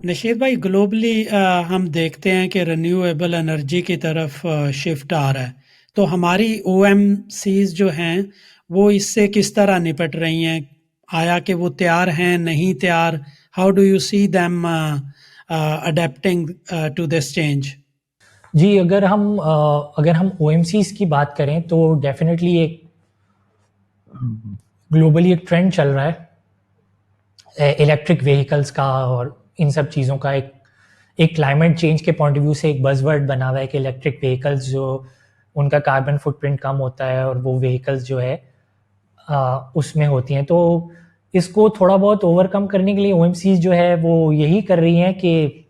नशीद भाई, ग्लोबली हम देखते हैं कि रिन्यूएबल एनर्जी की तरफ शिफ्ट आ रहा है, तो हमारी OMCs जो हैं वो इससे किस तरह निपट रही हैं? आया कि वो तैयार हैं, नहीं तैयार? How do you see them adapting to this change? जी, अगर हम OMCs की बात करें तो डेफिनेटली एक ग्लोबली एक ट्रेंड चल रहा है इलेक्ट्रिक व्हीकल्स का, और इन सब चीज़ों का एक क्लाइमेट चेंज के पॉइंट ऑफ व्यू से एक बज़वर्ड बना हुआ है कि इलेक्ट्रिक व्हीकल्स जो उनका कार्बन फुटप्रिंट कम होता है और वो व्हीकल्स जो है उसमें होती हैं। तो इसको थोड़ा बहुत ओवरकम करने के लिए OMCs जो है वो यही कर रही हैं कि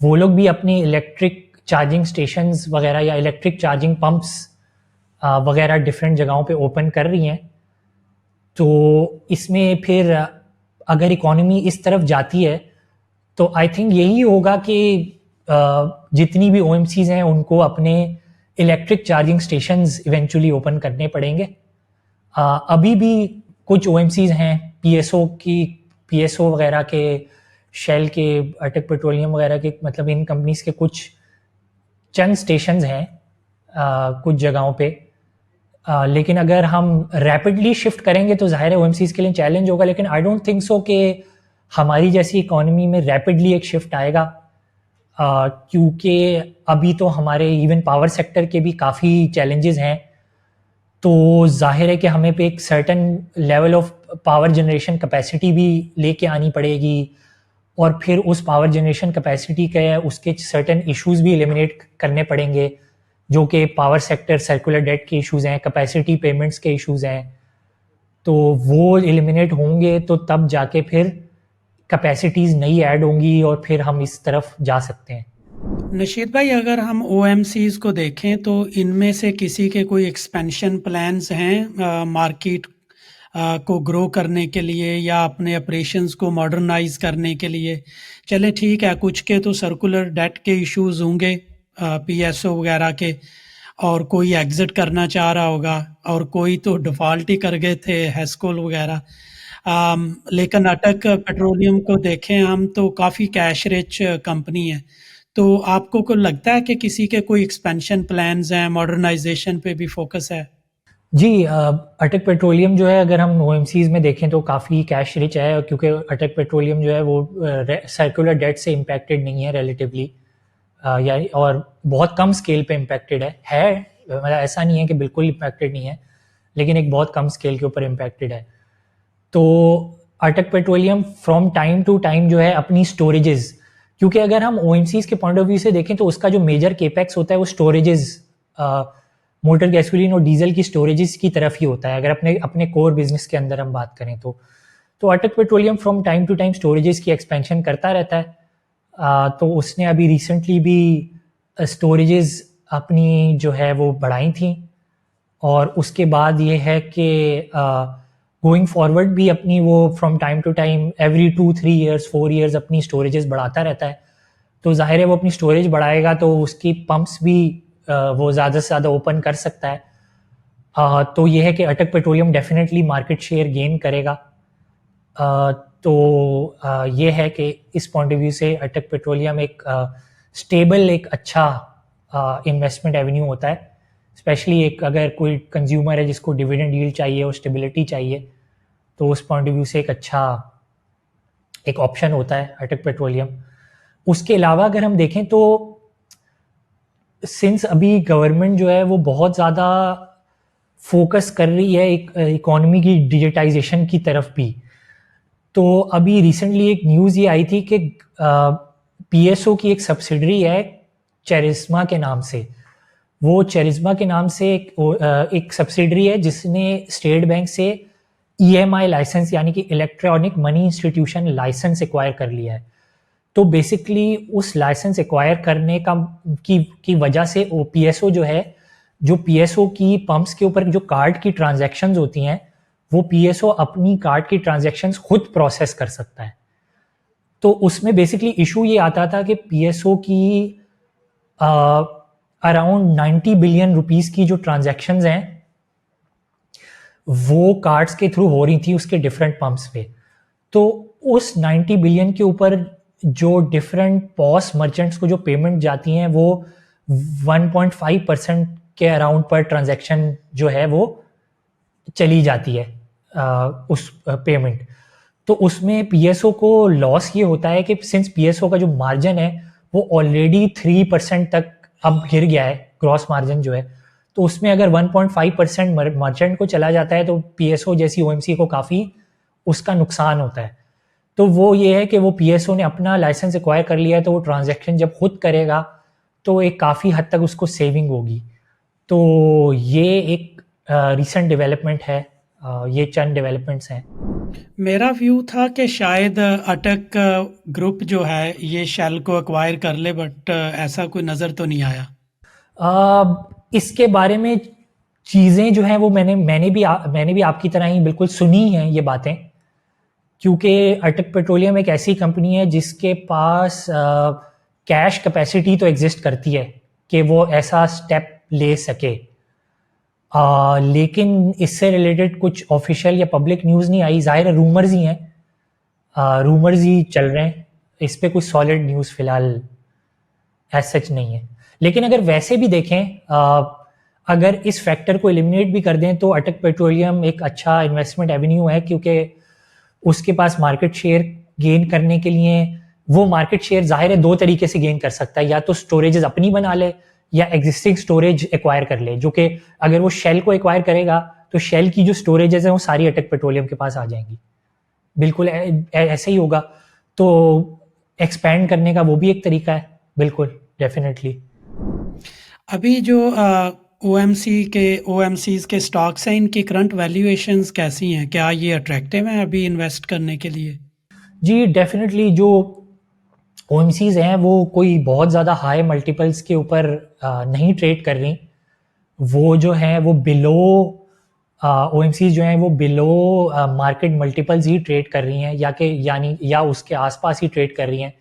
वो लोग भी अपनी इलेक्ट्रिक चार्जिंग स्टेशंस वगैरह या इलेक्ट्रिक चार्जिंग पंप्स वगैरह डिफरेंट जगहों पे ओपन कर रही हैं। तो इसमें फिर अगर इकोनॉमी इस तरफ जाती है तो आई थिंक यही होगा कि जितनी भी OMCs हैं उनको अपने electric charging stations eventually open करने पड़ेंगे। अभी भी कुछ OMCs हैं PSO वगैरह के, शेल के, अटक पेट्रोलियम वगैरह के, मतलब इन कंपनीज के कुछ चंद स्टेशंस हैं कुछ जगहों पे। लेकिन अगर हम रैपिडली शिफ्ट करेंगे तो ज़ाहिर है OMCs के लिए चैलेंज होगा, लेकिन आई डोंट थिंक सो कि हमारी जैसी इकोनॉमी में रैपिडली एक शिफ्ट आएगा, क्योंकि अभी तो हमारे इवन पावर सेक्टर के भी काफ़ी चैलेंजेस हैं। तो जाहिर है कि हमें पे एक certain level of power generation capacity भी लेके आनी पड़ेगी, और फिर उस पावर जनरेशन कैपेसिटी के उसके सर्टन इश्यूज भी एलिमिनेट करने पड़ेंगे, जो कि पावर सेक्टर सर्कुलर डेट के इश्यूज हैं, कैपेसिटी पेमेंट्स के इश्यूज हैं। तो वो एलिमिनेट होंगे तो तब जाके फिर कैपेसिटीज़ नई ऐड होंगी और फिर हम इस तरफ जा सकते हैं। नशीद भाई, अगर हम OMCs को देखें तो इनमें से किसी के कोई एक्सपेंशन प्लान्स हैं मार्केट को ग्रो करने के लिए या अपने ऑपरेशंस को मॉडर्नाइज करने के लिए? चले ठीक है, कुछ के तो सर्कुलर डेट के इश्यूज होंगे, PSO वगैरह के, और कोई एग्जिट करना चाह रहा होगा, और कोई तो डिफ़ॉल्ट ही कर गए थे, हेस्कोल वगैरह। लेकिन अटक पेट्रोलियम को देखें हम तो काफ़ी कैश रिच कंपनी है। तो आपको को लगता है कि किसी के कोई एक्सपेंशन प्लान्स हैं, मॉडर्नाइजेशन पे भी फोकस है? जी, अटक पेट्रोलियम जो है अगर हम ओएमसीज में देखें तो काफ़ी कैश रिच है, क्योंकि अटक पेट्रोलियम जो है वो सर्कुलर डेट से इम्पैक्टेड नहीं है रिलेटिवली, या और बहुत कम स्केल पे इम्पैक्टेड है मतलब ऐसा नहीं है कि बिल्कुल इम्पैक्टेड नहीं है, लेकिन एक बहुत कम स्केल के ऊपर इम्पैक्टेड है। तो Attock petroleum from time to time जो है अपनी स्टोरेजेस, क्योंकि अगर हम ओ के पॉइंट ऑफ व्यू से देखें तो उसका जो मेजर केपेक्स होता है वो स्टोरेजेस, मोटर गैसोलीन और डीजल की स्टोरेजेस की तरफ ही होता है, अगर अपने अपने कोर बिजनेस के अंदर हम बात करें तो Attock petroleum from time to time storages की एक्सपेंशन करता रहता है। तो उसने अभी रिसेंटली भी स्टोरेजेस अपनी जो है वो बढ़ाई थी, और उसके बाद ये है कि गोइंग फॉरवर्ड भी अपनी वो from time to time every 2-3 years 4 years अपनी स्टोरेजेस बढ़ाता रहता है। तो जाहिर है वो अपनी स्टोरेज बढ़ाएगा तो उसकी पंप्स भी वो ज़्यादा से ज़्यादा ओपन कर सकता है। तो ये है कि अटक petroleum definitely market share gain करेगा। तो ये है कि इस पॉइंट ऑफ व्यू से अटक पेट्रोलियम एक स्टेबल एक अच्छा इन्वेस्टमेंट एवेन्यू होता है, स्पेशली एक अगर कोई कंज्यूमर है जिसको डिविडेंड यील्ड चाहिए और स्टेबिलिटी चाहिए, तो उस पॉइंट ऑफ व्यू से एक अच्छा एक ऑप्शन होता है अटक पेट्रोलियम। उसके अलावा अगर हम देखें तो सिंस अभी गवर्नमेंट जो है वो बहुत ज़्यादा फोकस कर रही है एक इकोनॉमी की डिजिटाइजेशन की तरफ भी, तो अभी रिसेंटली एक न्यूज़ ये आई थी कि पीएसओ की एक सब्सिडरी है चेरिस्मा के नाम से। वो चेरिस्मा के नाम से एक सब्सिडरी है जिसने स्टेट बैंक से ईएमआई लाइसेंस यानी कि electronic money institution licence acquire कर लिया है। तो बेसिकली उस लाइसेंस एक्वायर करने का की वजह से वो पीएसओ जो है, जो पीएसओ की पंप्स के ऊपर जो कार्ड की ट्रांजैक्शंस होती हैं, वो पीएसओ अपनी कार्ड की ट्रांजैक्शंस खुद प्रोसेस कर सकता है। तो उसमें बेसिकली इशू ये आता था कि पीएसओ की अराउंड 90 बिलियन रुपीस की जो ट्रांजैक्शंस हैं वो कार्ड्स के थ्रू हो रही थी उसके डिफरेंट पंप्स पे। तो उस 90 बिलियन के ऊपर जो डिफरेंट पॉस मर्चेंट्स को जो पेमेंट जाती हैं वो 1.5% के अराउंड पर ट्रांजैक्शन जो है वो चली जाती है उस पेमेंट। तो उसमें पीएसओ को लॉस ये होता है कि सिंस पीएसओ का जो मार्जिन है वो ऑलरेडी 3% तक अब गिर गया है, ग्रॉस मार्जिन जो है, तो उसमें अगर 1.5% मर्चेंट को चला जाता है तो पीएसओ जैसी ओएमसी को काफ़ी उसका नुकसान होता है। तो वो ये है कि वो पीएसओ ने अपना लाइसेंस एक्वायर कर लिया है, तो वो ट्रांजैक्शन जब खुद करेगा तो एक काफ़ी हद तक उसको सेविंग होगी। तो ये एक रिसेंट डेवलपमेंट है, ये चंद डेवलपमेंट्स हैं। मेरा व्यू था कि शायद अटक ग्रुप जो है ये शेल को एक्वायर कर ले, बट ऐसा कोई नज़र तो नहीं आया। इसके बारे में चीज़ें जो हैं वो मैंने भी आपकी तरह ही बिल्कुल सुनी हैं ये बातें, क्योंकि अटक पेट्रोलियम एक ऐसी कंपनी है जिसके पास कैश कैपेसिटी तो एग्जिस्ट करती है कि वो ऐसा स्टेप ले सके, लेकिन इससे रिलेटेड कुछ ऑफिशियल या पब्लिक न्यूज़ नहीं आई। ज़ाहिर है रूमर्स ही हैं, रूमर्स ही चल रहे हैं, इस पे कुछ सॉलिड न्यूज़ फ़िलहाल एज सच नहीं है। लेकिन अगर वैसे भी देखें, अगर इस फैक्टर को एलिमिनेट भी कर दें तो अटक पेट्रोलियम एक अच्छा इन्वेस्टमेंट एवेन्यू है, क्योंकि उसके पास मार्केट शेयर गेन करने के लिए वो मार्केट शेयर ज़ाहिर है दो तरीके से गेन कर सकता है, या तो स्टोरेजेस अपनी बना ले या एग्जिस्टिंग स्टोरेज एक्वायर कर ले, जो कि अगर वो शेल को एक्वायर करेगा तो शेल की जो स्टोरेजेस हैं वो सारी अटक पेट्रोलियम के पास आ जाएंगी। बिल्कुल ऐसे ही होगा। तो एक्सपैंड करने का वो भी एक तरीका है, बिल्कुल डेफिनेटली। अभी जो ओ एम सीज के स्टॉक्स हैं, इनकी करंट वैल्यूएशंस कैसी हैं? क्या ये अट्रैक्टिव हैं अभी इन्वेस्ट करने के लिए? जी डेफिनेटली, जो ओ हैं वो कोई बहुत ज़्यादा हाई मल्टीपल्स के ऊपर नहीं ट्रेड कर रही। वो जो हैं वो बिलो ओ जो हैं वो बिलो मार्केट मल्टीपल्स ही ट्रेड कर रही हैं, या उसके आसपास ही ट्रेड कर रही हैं।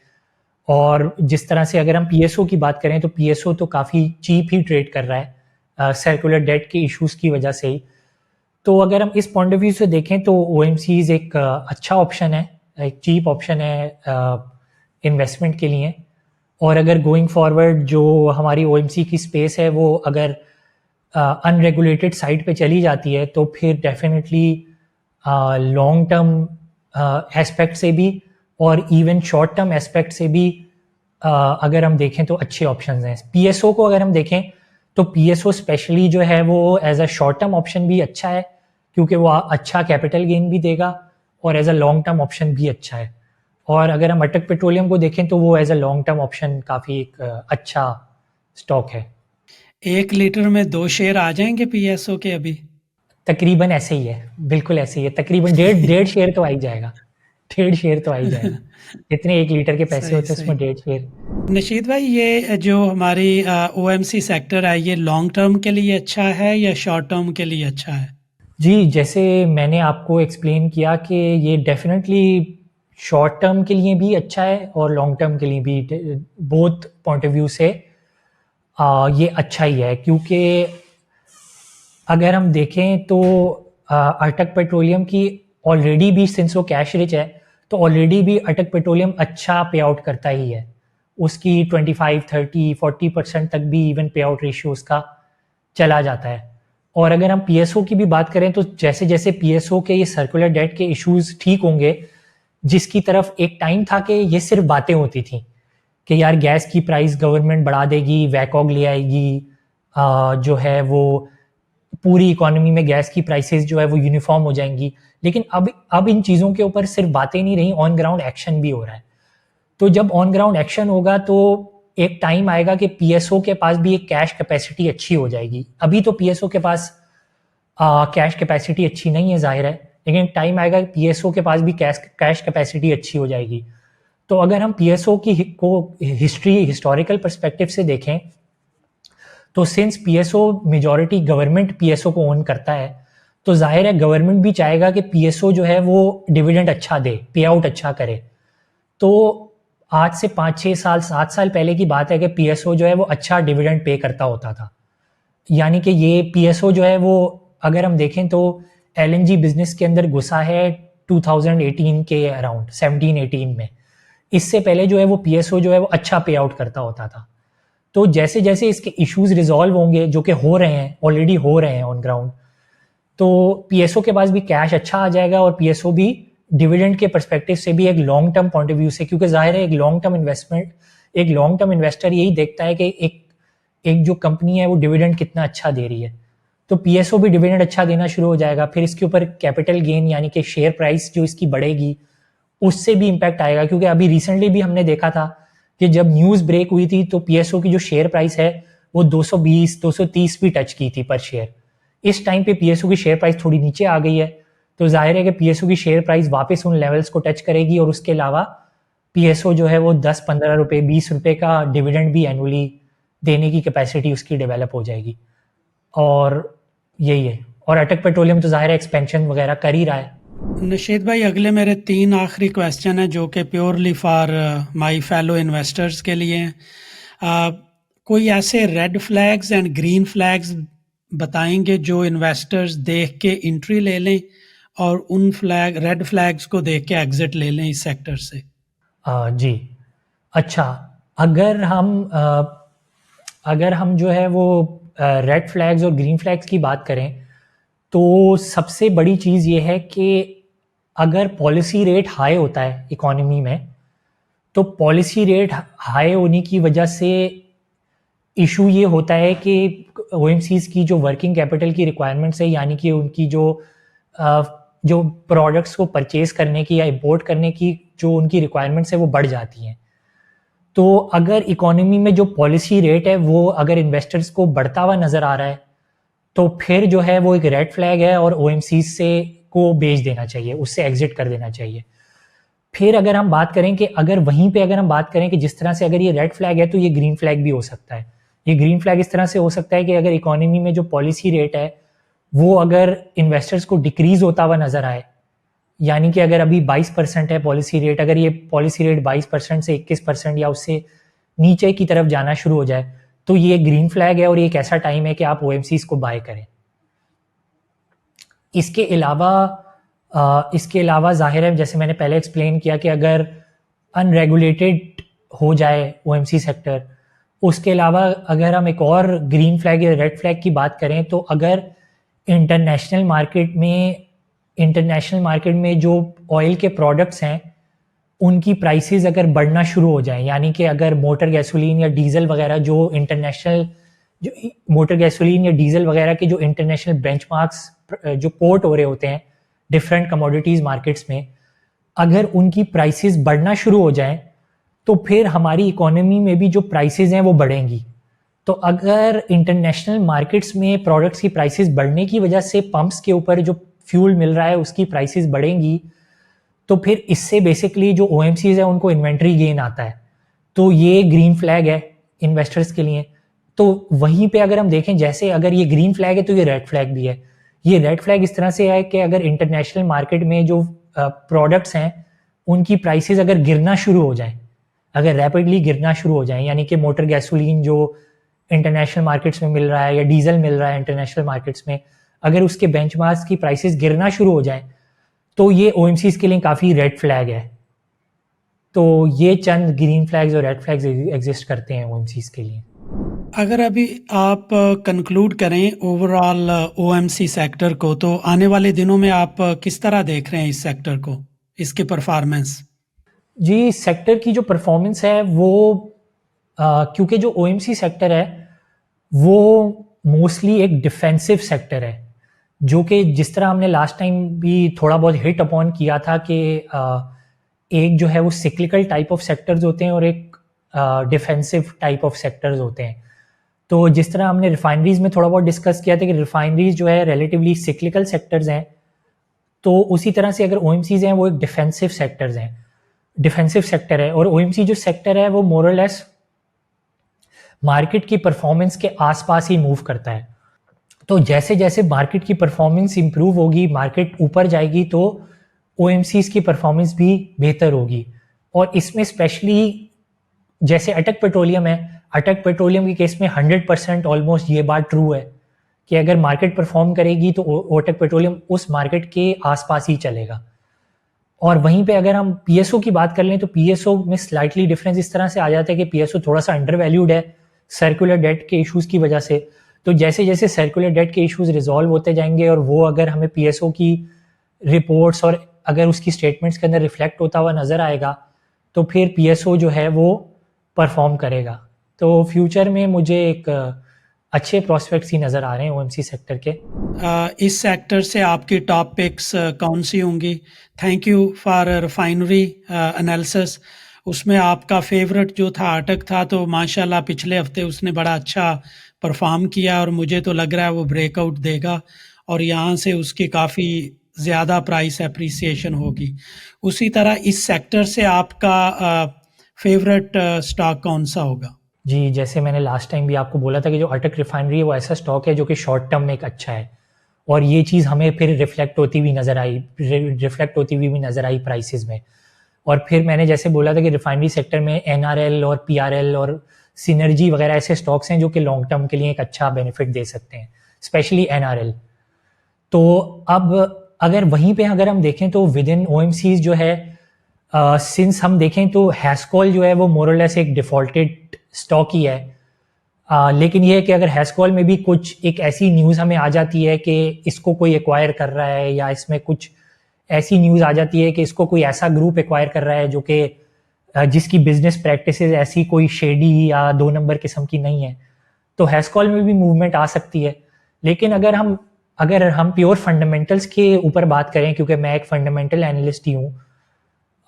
और जिस तरह से अगर हम पीएसओ की बात करें तो पीएसओ तो काफ़ी चीप ही ट्रेड कर रहा है सर्कुलर डेट के इश्यूज की वजह से ही। तो अगर हम इस पॉइंट ऑफ व्यू से देखें तो ओ एक अच्छा ऑप्शन है, एक चीप ऑप्शन है इन्वेस्टमेंट के लिए। और अगर गोइंग फॉरवर्ड जो हमारी ओ की स्पेस है वो अगर अनरेगुलेटेड साइड पे चली जाती है तो फिर डेफिनेटली लॉन्ग टर्म एस्पेक्ट से भी और इवन शॉर्ट टर्म एस्पेक्ट से भी अगर हम देखें तो अच्छे ऑप्शंस हैं। पीएसओ को अगर हम देखें तो पीएसओ स्पेशली जो है वो as a short term option भी अच्छा है क्योंकि वो अच्छा कैपिटल गेन भी देगा और as a long term option भी अच्छा है। और अगर हम अटक पेट्रोलियम को देखें तो वो as a long term option काफ़ी एक अच्छा स्टॉक है। 1 लीटर में 2 शेयर आ जाएंगे पीएसओ के अभी? तकरीबन ऐसे ही है, बिल्कुल ऐसे ही है, तकरीबन डेढ़ डेढ़ शेयर तो आ ही जाएगा, डेढ़ शेयर तो आ ही जाएगा। जितने 1 लीटर के पैसे सही होते हैं सही। उसमें डेढ़ शेयर। नशीद भाई, ये जो हमारी ओएमसी सेक्टर है, ये लॉन्ग टर्म के लिए अच्छा है या शॉर्ट टर्म के लिए अच्छा है? जी, जैसे मैंने आपको एक्सप्लेन किया कि ये डेफिनेटली शॉर्ट टर्म के लिए भी अच्छा है और लॉन्ग टर्म के लिए भी, बोथ पॉइंट ऑफ व्यू से ये अच्छा ही है क्योंकि अगर हम देखें तो अटक पेट्रोलियम की ऑलरेडी भी सिंस वो कैश रिच है तो ऑलरेडी भी अटक पेट्रोलियम अच्छा पे आउट करता ही है। उसकी 25, 30, 40% तक भी इवन पे आउट रेशियो उसका चला जाता है। और अगर हम पीएसओ की भी बात करें तो जैसे जैसे पीएसओ के ये सर्कुलर डेट के इश्यूज ठीक होंगे, जिसकी तरफ एक टाइम था कि ये सिर्फ बातें होती थी कि यार गैस की प्राइस गवर्नमेंट बढ़ा देगी, वैकॉग ले आएगी, जो है वो पूरी इकोनॉमी में गैस की प्राइसेस जो है वो यूनिफॉर्म हो जाएंगी। लेकिन अब इन चीज़ों के ऊपर सिर्फ बातें नहीं रही, ऑन ग्राउंड एक्शन भी हो रहा है। तो जब ऑन ग्राउंड एक्शन होगा तो एक टाइम आएगा कि पीएसओ के पास भी एक कैश कैपेसिटी अच्छी हो जाएगी। अभी तो पीएसओ के पास कैश कैपेसिटी अच्छी नहीं है ज़ाहिर है, लेकिन टाइम आएगा पीएसओ के पास भी कैश कैपेसिटी अच्छी हो जाएगी। तो अगर हम पीएसओ की को हिस्टोरिकल परस्पेक्टिव से देखें तो since PSO majority government PSO को ओन करता है तो जाहिर है गवर्नमेंट भी चाहेगा कि पीएसओ जो है वो डिविडेंड अच्छा दे, पे आउट अच्छा करे। तो आज से 5, 6 साल, 7 साल पहले की बात है कि पीएसओ जो है वो अच्छा डिविडेंड पे करता होता था। यानी कि ये पीएसओ जो है वो अगर हम देखें तो एलएनजी बिजनेस के अंदर घुसा है 2018 के अराउंड 17-18 में। इससे पहले जो है वो पीएसओ जो है वो अच्छा पे आउट करता होता था। तो जैसे जैसे इसके इश्यूज रिजॉल्व होंगे, जो कि हो रहे हैं, ऑलरेडी हो रहे हैं ऑन ग्राउंड, तो पीएसओ के पास भी कैश अच्छा आ जाएगा और पीएसओ भी डिविडेंड के परस्पेक्टिव से भी एक long term point of view से, क्योंकि जाहिर है एक लॉन्ग टर्म इन्वेस्टमेंट, एक लॉन्ग टर्म इन्वेस्टर यही देखता है कि एक जो कंपनी है वो डिविडेंड कितना अच्छा दे रही है। तो पीएसओ भी डिविडेंड अच्छा देना शुरू हो जाएगा, फिर इसके ऊपर कैपिटल गेन यानी कि शेयर प्राइस जो इसकी बढ़ेगी उससे भी इम्पैक्ट आएगा। क्योंकि अभी रिसेंटली भी हमने देखा था कि जब न्यूज़ ब्रेक हुई थी तो पीएसओ की जो शेयर प्राइस है वो 220, 230 भी टच की थी पर शेयर। इस टाइम पे पीएसओ की शेयर प्राइस थोड़ी नीचे आ गई है, तो जाहिर है कि पीएसओ की शेयर प्राइस वापस उन लेवल्स को टच करेगी और उसके अलावा पीएसओ जो है वो 10-15 रुपए, 20 रुपए का डिविडेंड भी एनुअली देने की कैपेसिटी उसकी डेवलप हो जाएगी। और यही है। और अटक पेट्रोलियम तो जाहिर है एक्सपेंशन वगैरह कर ही रहा है। नशीद भाई, अगले मेरे 3 आखिरी क्वेश्चन हैं जो कि purely for my fellow investors के लिए हैं। कोई ऐसे red flags and green flags बताएंगे जो इन्वेस्टर्स देख के एंट्री ले लें और उन रेड फ्लैग्स को देख के एग्जिट ले लें इस सेक्टर से? जी, अच्छा, अगर हम जो है वो रेड फ्लैग्स और ग्रीन फ्लैग्स की बात करें तो सबसे बड़ी चीज़ ये है कि अगर पॉलिसी रेट हाई होता है इकोनॉमी में तो पॉलिसी रेट हाई होने की वजह से इशू ये होता है कि ओएमसीज की जो वर्किंग कैपिटल की रिक्वायरमेंट्स है, यानी कि उनकी जो प्रोडक्ट्स को परचेज करने की या इंपोर्ट करने की जो उनकी रिक्वायरमेंट्स है वो बढ़ जाती हैं। तो अगर इकोनॉमी में जो पॉलिसी रेट है वो अगर इन्वेस्टर्स को बढ़ता हुआ नज़र आ रहा है तो फिर जो है वो एक रेड फ्लैग है और ओएमसी से को बेच देना चाहिए, उससे एग्जिट कर देना चाहिए। फिर अगर हम बात करें कि अगर हम बात करें कि जिस तरह से अगर ये रेड फ्लैग है तो ये ग्रीन फ्लैग भी हो सकता है। ये ग्रीन फ्लैग इस तरह से हो सकता है कि अगर इकोनॉमी में जो पॉलिसी रेट है वो अगर इन्वेस्टर्स को डिक्रीज होता हुआ नजर आए, यानी कि अगर अभी 22% है पॉलिसी रेट, अगर ये पॉलिसी रेट 22% से 21% या उससे नीचे की तरफ जाना शुरू हो जाए तो ये ग्रीन फ्लैग है और ये एक ऐसा टाइम है कि आप ओएमसीज को बाय करें। इसके अलावा जाहिर है जैसे मैंने पहले एक्सप्लेन किया कि अगर अनरेगुलेटेड हो जाए ओएमसी सेक्टर उसके अलावा अगर हम एक और ग्रीन फ्लैग या रेड फ्लैग की बात करें तो अगर इंटरनेशनल मार्केट में इंटरनेशनल मार्केट में जो ऑयल के प्रोडक्ट्स हैं उनकी प्राइसेस अगर बढ़ना शुरू हो जाएं, यानी कि अगर मोटर गैसोलीन या डीजल वगैरह जो इंटरनेशनल जो मोटर गैसोलीन या डीजल वगैरह के जो इंटरनेशनल बेंचमार्क्स जो कोट हो रहे होते हैं डिफरेंट कमोडिटीज़ मार्केट्स में, अगर उनकी प्राइसेस बढ़ना शुरू हो जाएं तो फिर हमारी इकोनॉमी में भी जो प्राइसेस हैं वो बढ़ेंगी। तो अगर इंटरनेशनल मार्केट्स में प्रोडक्ट्स की प्राइसेस बढ़ने की वजह से पंप्स के ऊपर जो फ्यूल मिल रहा है उसकी प्राइसेस बढ़ेंगी, तो फिर इससे बेसिकली जो ओ है उनको इन्वेंट्री गेन आता है। तो ये ग्रीन फ्लैग है इन्वेस्टर्स के लिए। तो वहीं पे अगर हम देखें, जैसे अगर ये ग्रीन फ्लैग है तो ये रेड फ्लैग भी है। ये रेड फ्लैग इस तरह से है कि अगर इंटरनेशनल मार्केट में जो प्रोडक्ट्स हैं उनकी प्राइसेस अगर गिरना शुरू हो जाएं, अगर रैपिडली गिरना शुरू हो जाएं, यानी कि मोटर गैसोलीन जो इंटरनेशनल मार्केट्स में मिल रहा है या डीजल मिल रहा है इंटरनेशनल मार्केट्स में, अगर उसके बेंचमार्क्स की प्राइसेस गिरना शुरू हो जाएं तो ये ओ के लिए काफ़ी रेड फ्लैग है। तो ये चंद ग्रीन फ्लैग्स और रेड फ्लैग्स एग्जिस्ट करते हैं ओ के लिए। अगर अभी आप कंक्लूड करें ओवरऑल ओएमसी सेक्टर को, तो आने वाले दिनों में आप किस तरह देख रहे हैं इस सेक्टर को, इसके परफॉर्मेंस? जी, सेक्टर की जो परफॉर्मेंस है वो क्योंकि जो ओ सेक्टर है वो मोस्टली एक डिफेंसिव सेक्टर है, जो कि जिस तरह हमने लास्ट टाइम भी थोड़ा बहुत हिट अपॉन किया था कि एक जो है वो सिक्लिकल टाइप ऑफ सेक्टर्स होते हैं और एक डिफेंसिव टाइप ऑफ सेक्टर्स होते हैं। तो जिस तरह हमने रिफाइनरीज में थोड़ा बहुत डिस्कस किया था कि रिफाइनरीज जो है रिलेटिवली सिक्लिकल सेक्टर्स हैं, तो उसी तरह से अगर ओ हैं वो एक डिफेंसिव सेक्टर्स हैं, डिफेंसिव सेक्टर है। और ओ जो सेक्टर है वो मोरलेस मार्केट की परफॉर्मेंस के आसपास ही मूव करता है। तो जैसे जैसे मार्केट की परफॉर्मेंस इंप्रूव होगी, मार्केट ऊपर जाएगी, तो ओ की परफॉर्मेंस भी बेहतर होगी। और इसमें स्पेशली जैसे अटक पेट्रोलियम है, अटक पेट्रोलियम के केस में 100% ऑलमोस्ट ये बात ट्रू है कि अगर मार्केट परफॉर्म करेगी तो अटक पेट्रोलियम उस मार्केट के आसपास ही चलेगा। और वहीं पे अगर हम पीएसओ की बात कर लें तो पीएसओ में स्लाइटली डिफरेंस इस तरह से आ जाता है कि पीएसओ थोड़ा सा अंडर वैल्यूड है सर्कुलर डेट के इश्यूज की वजह से। तो जैसे जैसे सर्कुलर डेट के इश्यूज रिजॉल्व होते जाएंगे और वो अगर हमें पीएसओ की रिपोर्ट्स और अगर उसकी स्टेटमेंट्स के अंदर रिफ्लेक्ट होता हुआ नज़र आएगा तो फिर पीएसओ जो है वो परफॉर्म करेगा। तो फ्यूचर में मुझे एक अच्छे प्रोस्पेक्ट्स ही नज़र आ रहे हैं ओएमसी सेक्टर के। इस सेक्टर से आपकी टॉप पिक्स कौन सी होंगी? Thank you for refinery analysis. उसमें आपका फेवरेट जो था अटक था, तो माशाल्लाह पिछले हफ्ते उसने बड़ा अच्छा परफॉर्म किया और मुझे तो लग रहा है वो ब्रेकआउट देगा और यहाँ से उसकी काफ़ी ज़्यादा प्राइस एप्रिसिएशन होगी। उसी तरह इस सेक्टर से आपका फेवरेट स्टॉक कौन सा होगा? जी, जैसे मैंने लास्ट टाइम भी आपको बोला था कि जो अटक रिफाइनरी है वो ऐसा स्टॉक है जो कि शॉर्ट टर्म में एक अच्छा है, और ये चीज़ हमें फिर रिफ्लेक्ट होती हुई नज़र आई प्राइसेस में। और फिर मैंने जैसे बोला था कि रिफाइनरी सेक्टर में एनआरएल और पीआरएल और सिनर्जी वगैरह ऐसे स्टॉक्स हैं जो कि लॉन्ग टर्म के लिए एक अच्छा बेनिफिट दे सकते हैं, स्पेशली एनआरएल। तो अब अगर वहीं पे अगर हम देखें तो विद इन ओएमसीज जो है, सिंस हम देखें तो हैस्कॉल जो है वो मोरलेस एक डिफॉल्टेड स्टॉक ही है। लेकिन ये है कि अगर हैस्कॉल में भी कुछ एक ऐसी न्यूज़ हमें आ जाती है कि इसको कोई एक्वायर कर रहा है, या इसमें कुछ ऐसी न्यूज़ आ जाती है कि इसको कोई ऐसा ग्रुप एक्वायर कर रहा है जो कि जिसकी बिजनेस प्रैक्टिसेस ऐसी कोई शेडी या 2 नंबर किस्म की नहीं है, तो हैस्कॉल में भी मूवमेंट आ सकती है। लेकिन अगर हम प्योर फंडामेंटल्स के ऊपर बात करें, क्योंकि मैं एक फंडामेंटल एनालिस्ट ही हूँ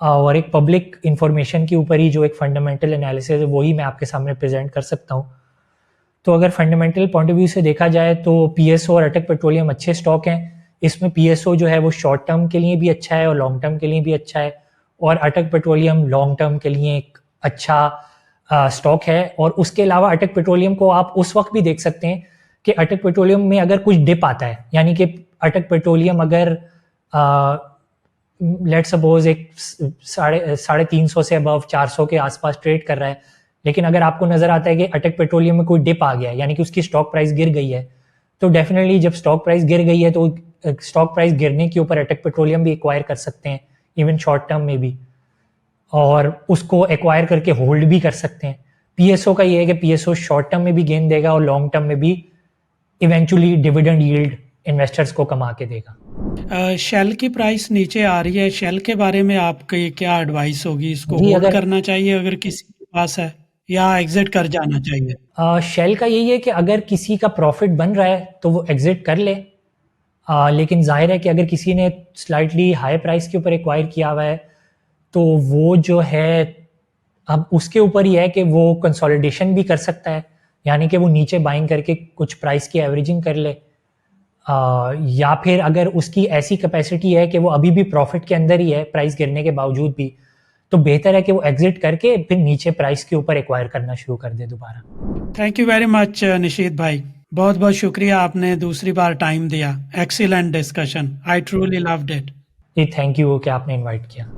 और एक पब्लिक इंफॉर्मेशन के ऊपर ही जो एक फंडामेंटल एनालिसिस है वही मैं आपके सामने प्रेजेंट कर सकता हूँ। तो अगर फंडामेंटल पॉइंट ऑफ व्यू से देखा जाए तो पीएसओ और अटक पेट्रोलियम अच्छे स्टॉक हैं। इसमें पीएसओ जो है वो शॉर्ट टर्म के लिए भी अच्छा है और लॉन्ग टर्म के लिए भी अच्छा है, और अटक पेट्रोलियम लॉन्ग टर्म के लिए एक अच्छा स्टॉक है। और उसके अलावा अटक पेट्रोलियम को आप उस वक्त भी देख सकते हैं कि अटक पेट्रोलियम में अगर कुछ डिप आता है, यानी कि अटक पेट्रोलियम अगर लेट सपोज एक 350 से अबव 400 के आसपास ट्रेड कर रहा है, लेकिन अगर आपको नजर आता है कि अटक पेट्रोलियम में कोई डिप आ गया है, यानी कि उसकी स्टॉक प्राइस गिर गई है, तो डेफिनेटली जब स्टॉक प्राइस गिर गई है तो स्टॉक प्राइस गिरने के ऊपर अटक पेट्रोलियम भी एक्वायर कर सकते हैं, इवन शॉर्ट टर्म में भी, और उसको एक्वायर करके होल्ड भी कर सकते हैं। पीएसओ का ये है कि पीएसओ शॉर्ट टर्म में भी गेन देगा और लॉन्ग टर्म में भी इवेंचुअली डिविडेंड यील्ड इन्वेस्टर्स को कमा के देगा। शेल की प्राइस नीचे आ रही है, शेल के बारे में आपकी क्या एडवाइस होगी? इसको जी, होल्ड अगर करना चाहिए अगर किसी के पास है, या एग्जिट कर जाना चाहिए? शेल का यही है कि अगर किसी का प्रॉफिट बन रहा है तो वो एग्जिट कर ले, लेकिन जाहिर है कि अगर किसी ने स्लाइटली हाई प्राइस के ऊपर एक्वायर किया हुआ है तो वो जो है अब उसके ऊपर ही है कि वो कंसोलिडेशन भी कर सकता है, यानी कि वो नीचे बाइंग करके कुछ प्राइस की एवरेजिंग कर ले, या फिर अगर उसकी ऐसी कैपेसिटी है कि वो अभी भी प्रॉफिट के अंदर ही है प्राइस गिरने के बावजूद भी, तो बेहतर है कि वो एग्जिट करके फिर नीचे प्राइस के ऊपर एक्वायर करना शुरू कर दे दोबारा। Thank you very much Nishit भाई, बहुत बहुत शुक्रिया, आपने दूसरी बार टाइम दिया। Excellent discussion, I truly loved it. जी थैंक यू कि आपने इनवाइट किया।